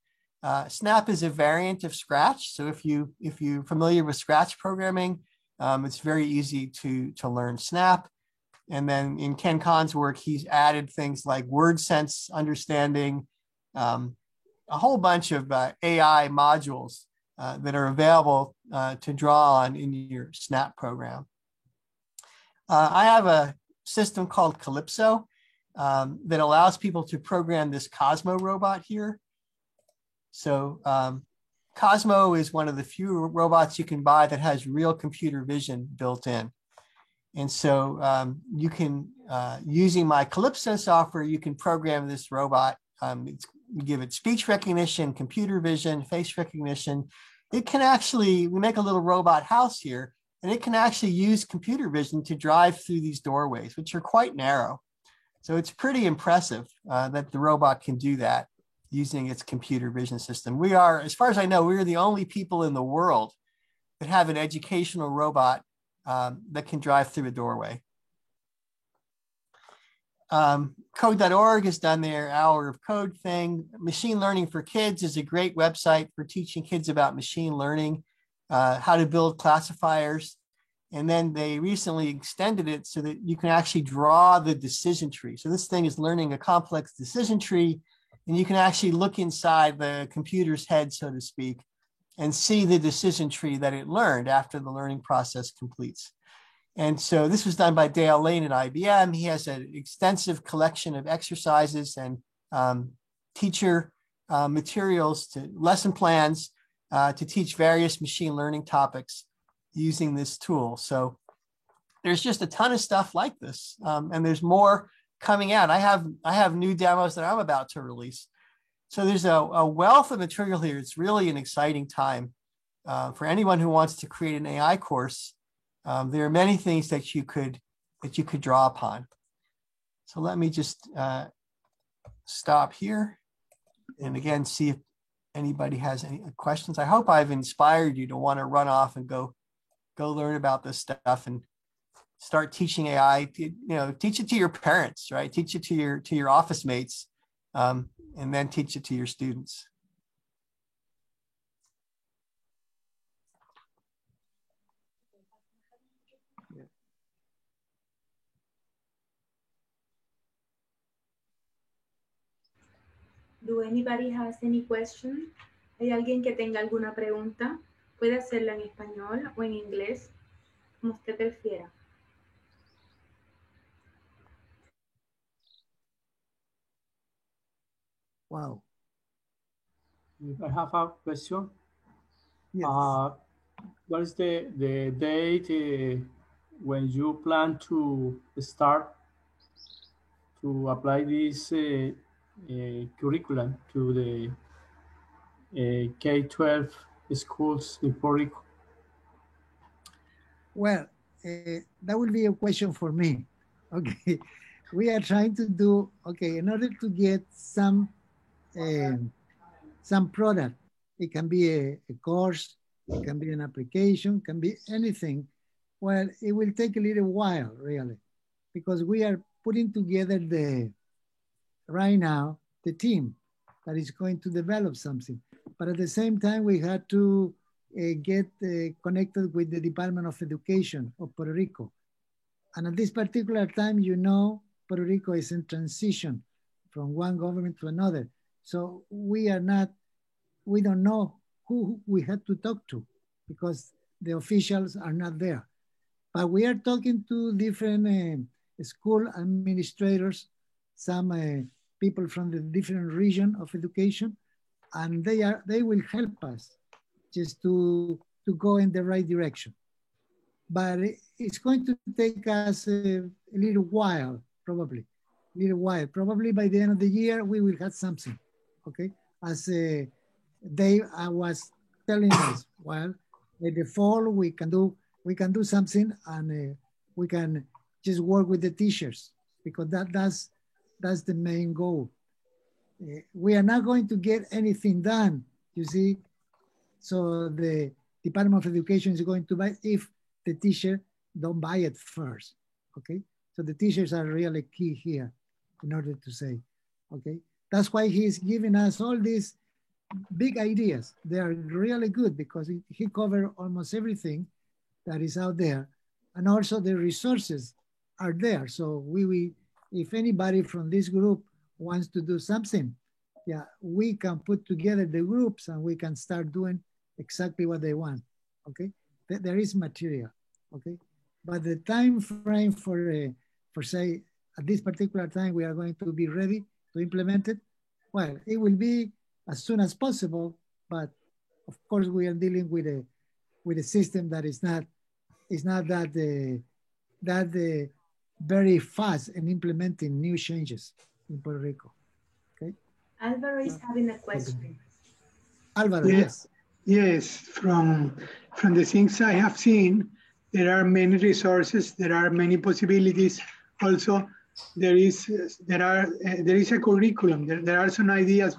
Snap is a variant of Scratch. So if you're familiar with Scratch programming, it's very easy to learn Snap. And then in Ken Kahn's work, he's added things like word sense understanding, a whole bunch of AI modules that are available to draw on in your SNAP program. I have a system called Calypso that allows people to program this Cosmo robot here. So Cosmo is one of the few robots you can buy that has real computer vision built in. And so you can, using my Calypso software, you can program this robot. You give it speech recognition, computer vision, face recognition. It can actually, we make a little robot house here, and it can actually use computer vision to drive through these doorways, which are quite narrow. So it's pretty impressive that the robot can do that using its computer vision system. We are, as far as I know, we're the only people in the world that have an educational robot that can drive through a doorway. Code.org has done their Hour of Code thing. Machine Learning for Kids is a great website for teaching kids about machine learning, how to build classifiers. And then they recently extended it so that you can actually draw the decision tree. So this thing is learning a complex decision tree, and you can actually look inside the computer's head, so to speak, and see the decision tree that it learned after the learning process completes. And so this was done by Dale Lane at IBM. He has an extensive collection of exercises and teacher materials, to lesson plans to teach various machine learning topics using this tool. So there's just a ton of stuff like this, and there's more coming out. I have new demos that I'm about to release. So there's a wealth of material here. It's really an exciting time for anyone who wants to create an AI course. There are many things that you could draw upon. So let me just stop here and again see if anybody has any questions. I hope I've inspired you to want to run off and go learn about this stuff and start teaching AI. Teach it to your parents, right? Teach it to your office mates, and then teach it to your students. Do anybody has any question? ¿Hay alguien que tenga alguna pregunta? Puede hacerla en español o en inglés, como usted prefiera. Wow. I have a question. Yes. What is the date when you plan to start to apply this curriculum to the K-12 schools in Puerto Rico? Well, that will be a question for me. Okay, we are trying to do, okay, in order to get some product. It can be a course, it can be an application, can be anything. Well, it will take a little while, really, because we are putting together right now, the team that is going to develop something. But at the same time, we had to get connected with the Department of Education of Puerto Rico. And at this particular time, Puerto Rico is in transition from one government to another. So we don't know who we had to talk to because the officials are not there. But we are talking to different school administrators, some people from the different region of education, and they will help us just to go in the right direction. But it's going to take us a little while, probably. Probably by the end of the year, we will have something, okay? As Dave was telling us, well, in the fall, we can do something, and we can just work with the teachers, because that's the main goal. We are not going to get anything done, you see. So the Department of Education is going to buy if the teacher don't buy it first, okay? So the teachers are really key here in order to say, okay? That's why he's giving us all these big ideas. They are really good because he covered almost everything that is out there, and also the resources are there. So if anybody from this group wants to do something, yeah, we can put together the groups and we can start doing exactly what they want, okay? There is material, okay? But the time frame for say, at this particular time, we are going to be ready to implement it. Well, it will be as soon as possible, but of course we are dealing with a system that is not that very fast in implementing new changes in Puerto Rico. Okay. Alvaro is having a question. Alvaro, yes. Yes, from the things I have seen, there are many resources, there are many possibilities. Also, there is a curriculum. There are some ideas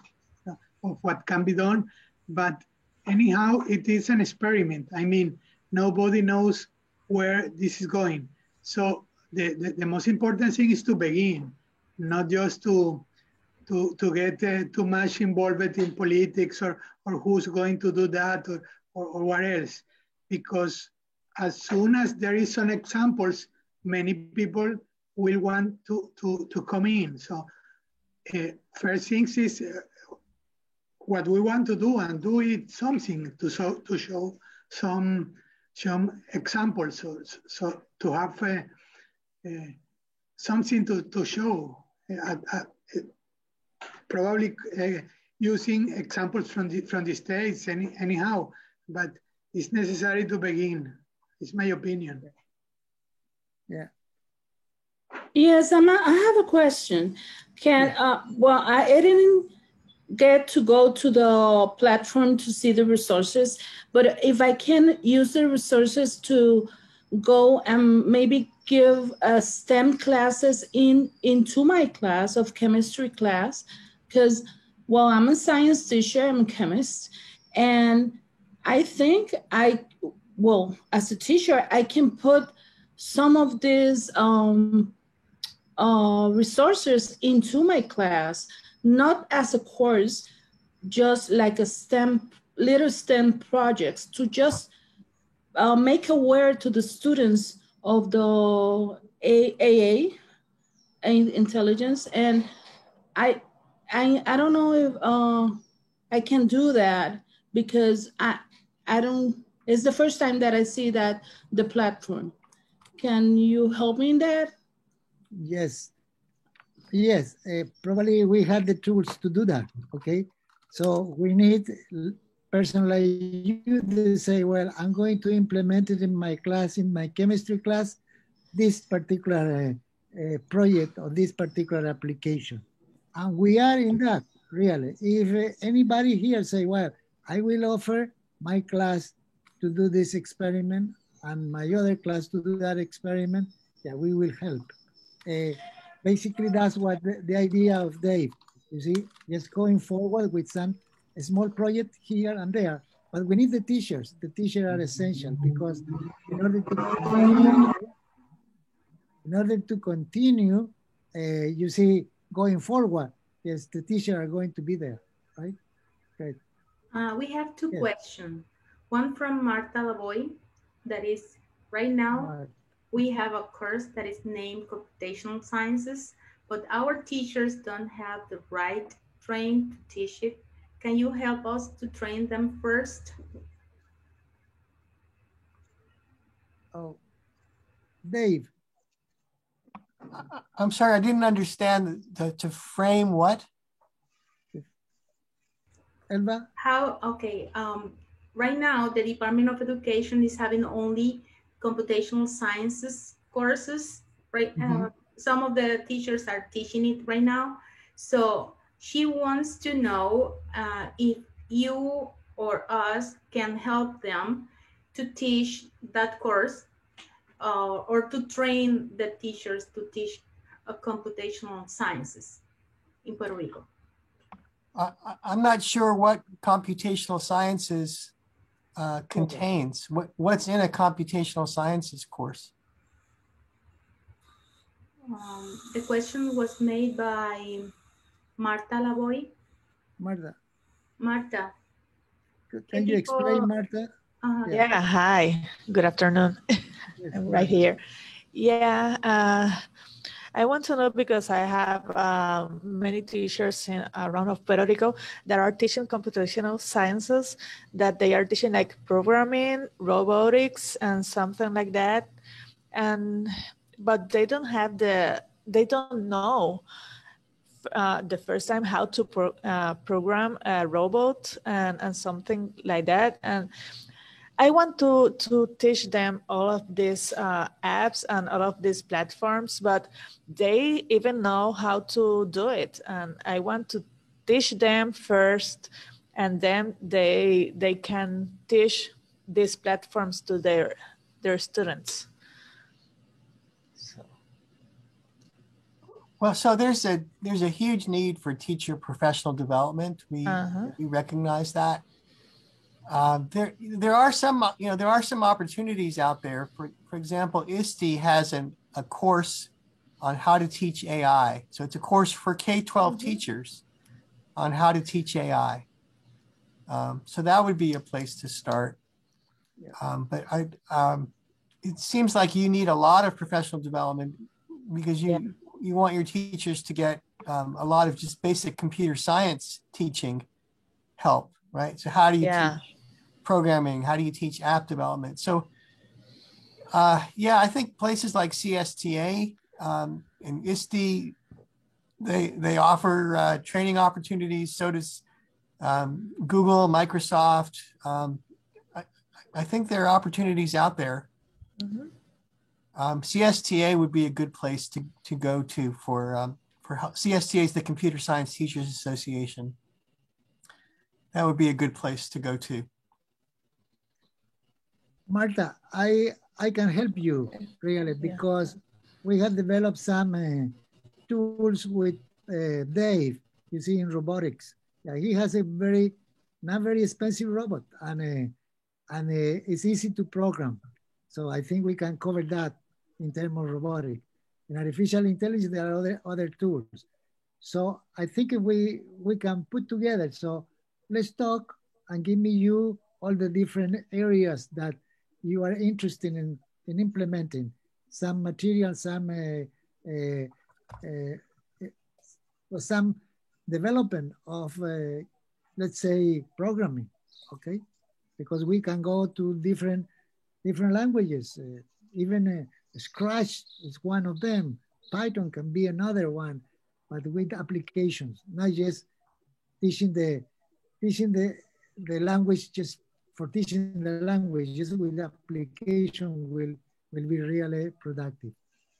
of what can be done, but anyhow, it is an experiment. I mean, nobody knows where this is going. So the most important thing is to begin, not just to get too much involved in politics or who's going to do that or what else. Because as soon as there is some examples, many people will want to come in. So first things is what we want to do and do it something to show some examples. So to have something to show. Probably using examples from the States anyhow, but it's necessary to begin. It's my opinion. Yeah. Yes, I have a question. Well, I didn't get to go to the platform to see the resources, but if I can use the resources to go and maybe give STEM classes into my class of chemistry class, because, well, I'm a science teacher, I'm a chemist, and I think as a teacher, I can put some of these resources into my class, not as a course, just like a little STEM projects to just make aware to the students of the AA intelligence. And I don't know if I can do that because I don't, it's the first time that I see that the platform. Can you help me in that? Yes. Yes, probably we have the tools to do that, okay? So we need person like you to say, well, I'm going to implement it in my class, in my chemistry class, this particular project or this particular application. And we are in that, really. If anybody here say, well, I will offer my class to do this experiment and my other class to do that experiment, yeah, we will help. Basically, that's what the idea of Dave, you see, just going forward with some small project here and there. But we need the teachers. The teachers are essential because in order to continue, you see, going forward, yes, the teachers are going to be there, right? Okay. We have two questions. One from Marta Lavoy, that is, right now, we have a course that is named Computational Sciences, but our teachers don't have the right training to teach it. Can you help us to train them first? Oh, Dave. I'm sorry, I didn't understand to frame what? Elba? Right now, the Department of Education is having only computational sciences courses, right? Some of the teachers are teaching it right now. So she wants to know if you or us can help them to teach that course or to train the teachers to teach computational sciences in Puerto Rico. I'm not sure what computational sciences contains. What's in a computational sciences course? The question was made by Marta Lavoy. Marta. Can you explain, Marta? Yeah, hi, good afternoon. I'm right here. Yeah, I want to know because I have many teachers around of Puerto Rico that are teaching computational sciences, that they are teaching like programming, robotics, and something like that. But they don't have they don't know the first time how to program a robot and something like that. And I want to teach them all of these apps and all of these platforms, but they even know how to do it. And I want to teach them first, and then they can teach these platforms to their students. So. Well, so there's a huge need for teacher professional development. We recognize that. There are some opportunities out there. For example, ISTE has a course on how to teach AI. So it's a course for K-12 teachers on how to teach AI. So that would be a place to start. But it seems like you need a lot of professional development because you want your teachers to get a lot of just basic computer science teaching help, right? So how do you teach programming? How do you teach app development? So I think places like CSTA and ISTE, they offer training opportunities. So does Google, Microsoft. I think there are opportunities out there. CSTA would be a good place to go to for CSTA is the Computer Science Teachers Association. That would be a good place to go to. Marta, I can help you really because we have developed some tools with Dave, you see, in robotics. Yeah, he has a not very expensive robot and it's easy to program. So I think we can cover that in terms of robotics. In artificial intelligence, there are other tools. So I think if we can put together, so let's talk and give me you all the different areas that you are interested in implementing, some material, some development of, let's say, programming, okay? Because we can go to different languages, even Scratch is one of them. Python can be another one, but with applications, not just teaching the language just for teaching the language, just with the application will be really productive.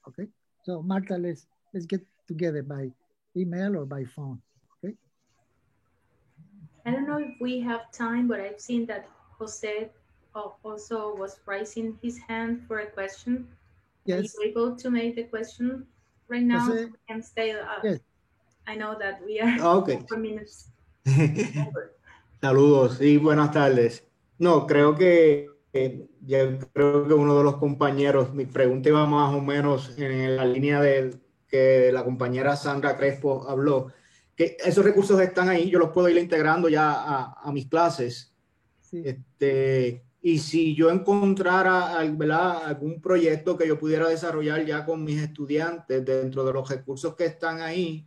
Okay. So Marta, let's get together by email or by phone. Okay. I don't know if we have time, but I've seen that Jose also was raising his hand for a question. Yes. Are you able to make the question right now? Jose, we can stay up. Yes. I know that we are 4 minutes. Saludos y buenas tardes. No, creo que uno de los compañeros, mi pregunta iba más o menos en la línea de que la compañera Sandra Crespo habló, que esos recursos están ahí, yo los puedo ir integrando ya a mis clases. Sí. Y si yo encontrara, ¿verdad?, algún proyecto que yo pudiera desarrollar ya con mis estudiantes dentro de los recursos que están ahí,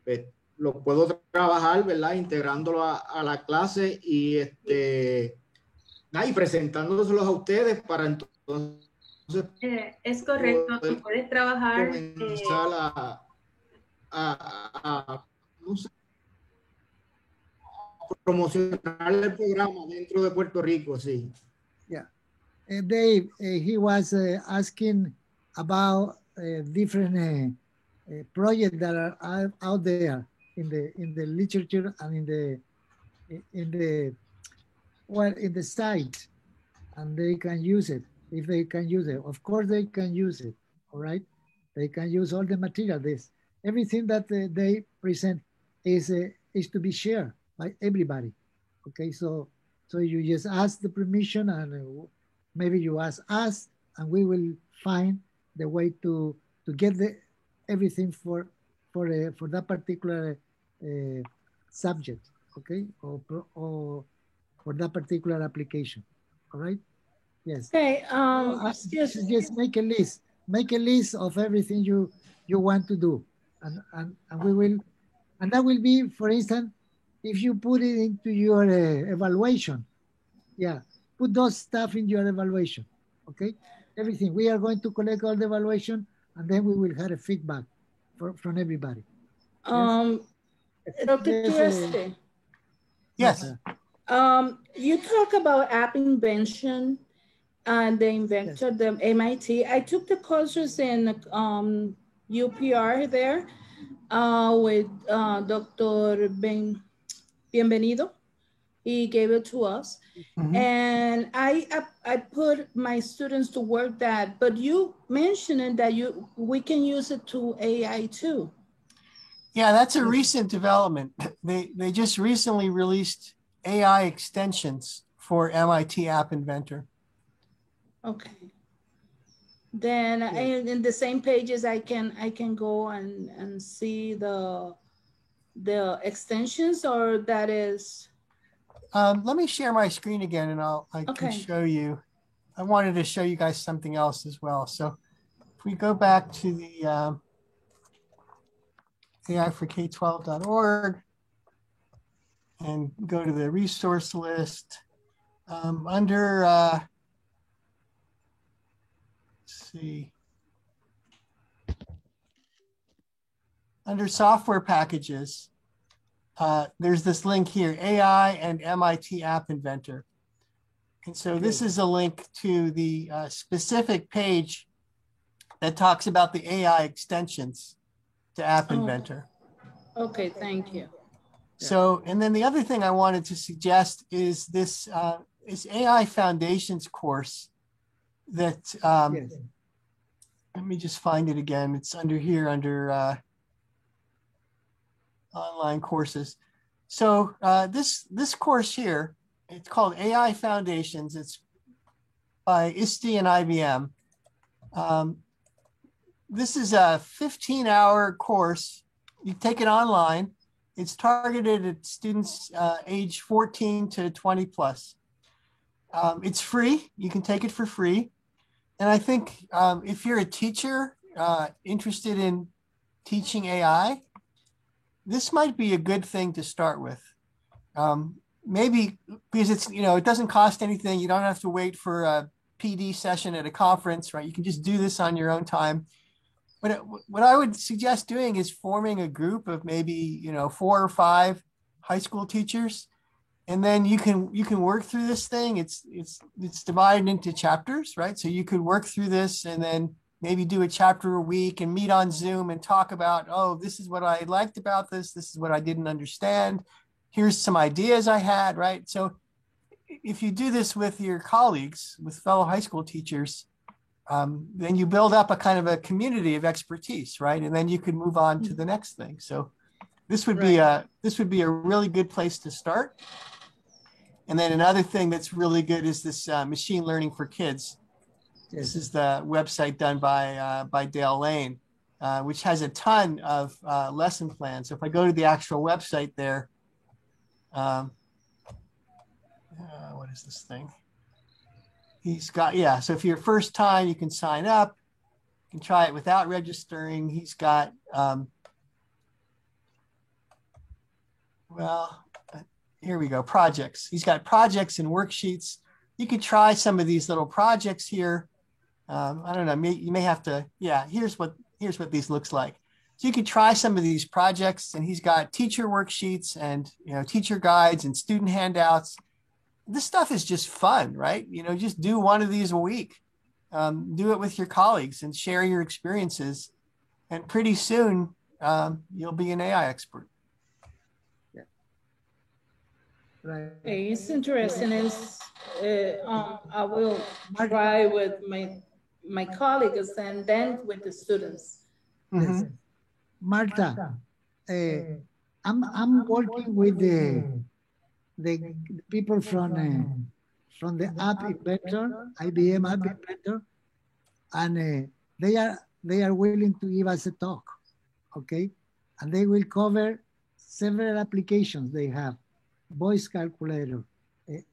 pues, lo puedo trabajar, ¿verdad?, integrándolo a la clase y, y presentándoselos a ustedes para entonces... es correcto, tú puedes trabajar... Comenzar no sé, promocionar el programa dentro de Puerto Rico, sí. Yeah. Dave, he was asking about different projects that are out there in the literature and in the site, and they can use it if they can use it. Of course, they can use it. All right, they can use all the material. Everything that they present is to be shared by everybody. Okay, so you just ask the permission, and maybe you ask us, and we will find the way to get everything for that particular subject, okay, or for that particular application. All right. Yes. Okay. Just make a list make a list of everything you want to do, and we will, and that will be, for instance, if you put it into your evaluation. Yeah, put those stuff in your evaluation. Okay, everything. We are going to collect all the evaluation, and then we will have a feedback from everybody. Dr. Yes, Tureste. Yes. You talk about app invention and the inventor, the MIT. I took the courses in UPR there with Dr. Bienvenido. He gave it to us. And I put my students to work that, but you mentioned that we can use it to AI too. Yeah, that's a recent development. They just recently released AI extensions for MIT App Inventor. Okay. Then in the same pages, I can go and see the extensions, or that is. Let me share my screen again, and I can show you. I wanted to show you guys something else as well. So if we go back to the AI4K12.org and go to the resource list under, let's see, under software packages, there's this link here, AI and MIT App Inventor. And so this is a link to the specific page that talks about the AI extensions to App Inventor. Okay, thank you. So, and then the other thing I wanted to suggest is this is AI Foundations course that, let me just find it again. It's under here, under online courses. So this course here, it's called AI Foundations. It's by ISTE and IBM. This is a 15-hour course. You take it online. It's targeted at students age 14 to 20 plus. It's free. You can take it for free. And I think if you're a teacher interested in teaching AI, this might be a good thing to start with. Maybe because it's, it doesn't cost anything. You don't have to wait for a PD session at a conference, right? You can just do this on your own time. But what I would suggest doing is forming a group of maybe 4 or 5 high school teachers, and then you can work through this thing. It's divided into chapters, right? So you could work through this and then maybe do a chapter a week and meet on Zoom and talk about, oh, this is what I liked about this. This is what I didn't understand. Here's some ideas I had, right? So if you do this with your colleagues, with fellow high school teachers, then you build up a kind of a community of expertise, right? And then you can move on to the next thing. So this would be a really good place to start. And then another thing that's really good is this machine learning for kids. This is the website done by Dale Lane, which has a ton of lesson plans. So if I go to the actual website there, what is this thing? He's got, so if you're first time, you can sign up. You can try it without registering. He's got, here we go, projects. He's got projects and worksheets. You could try some of these little projects here. I don't know, you may have to, here's what these looks like. So you could try some of these projects, and he's got teacher worksheets and, teacher guides and student handouts. This stuff is just fun, right? Just do one of these a week. Do it with your colleagues and share your experiences. And pretty soon, you'll be an AI expert. Yeah. Right. It's interesting. I will try with my colleagues and then with the students. Yes. Marta, I'm working with the people from the App Inventor, IBM App Inventor, and they are willing to give us a talk, okay? And they will cover several applications they have: voice calculator,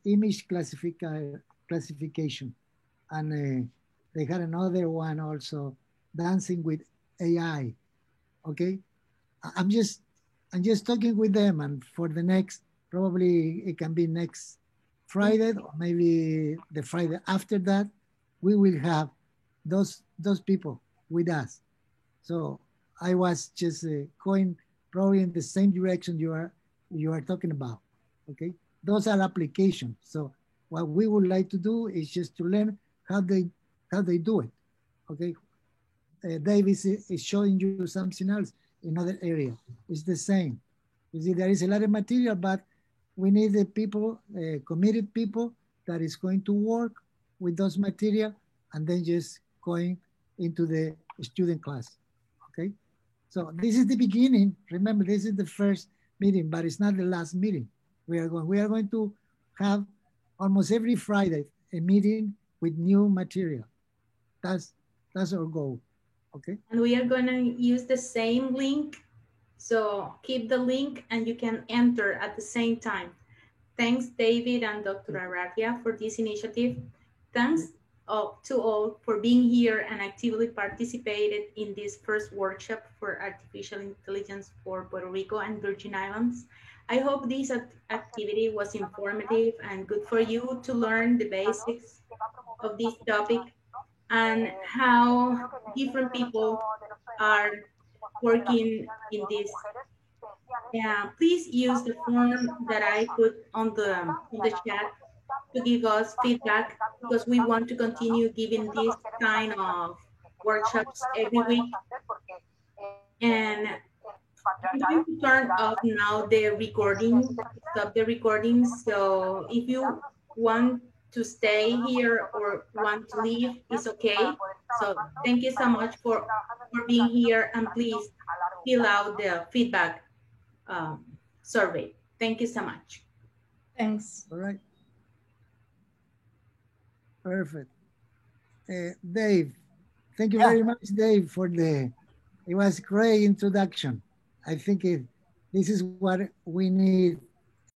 image classification, and they had another one also dancing with AI. Okay, I'm just talking with them, and for the next, probably it can be next Friday or maybe the Friday after that, we will have those people with us. So I was just going probably in the same direction you are talking about. Okay, those are applications. So what we would like to do is just to learn how they do it. Okay, Davis is showing you something else in other area. It's the same. You see, there is a lot of material, but we need the people, committed people that is going to work with those material and then just going into the student class. Okay, so this is the beginning. Remember, this is the first meeting, but it's not the last meeting. We are going to have almost every Friday a meeting with new material. That's our goal. Okay. And we are going to use the same link. So keep the link and you can enter at the same time. Thanks, David and Dr. Arratia, for this initiative. Thanks to all for being here and actively participated in this first workshop for artificial intelligence for Puerto Rico and Virgin Islands. I hope this activity was informative and good for you to learn the basics of this topic and how different people are working in this. Yeah, please use the form that I put on the chat to give us feedback, because we want to continue giving this kind of workshops every week. And I'm going to turn off now the recording, stop the recording. So if you want to stay here or want to leave, it's okay. So thank you so much for being here, and please fill out the feedback survey. Thank you so much. Thanks. All right. Perfect. Dave, thank you very much, Dave, for it was a great introduction. I think this is what we need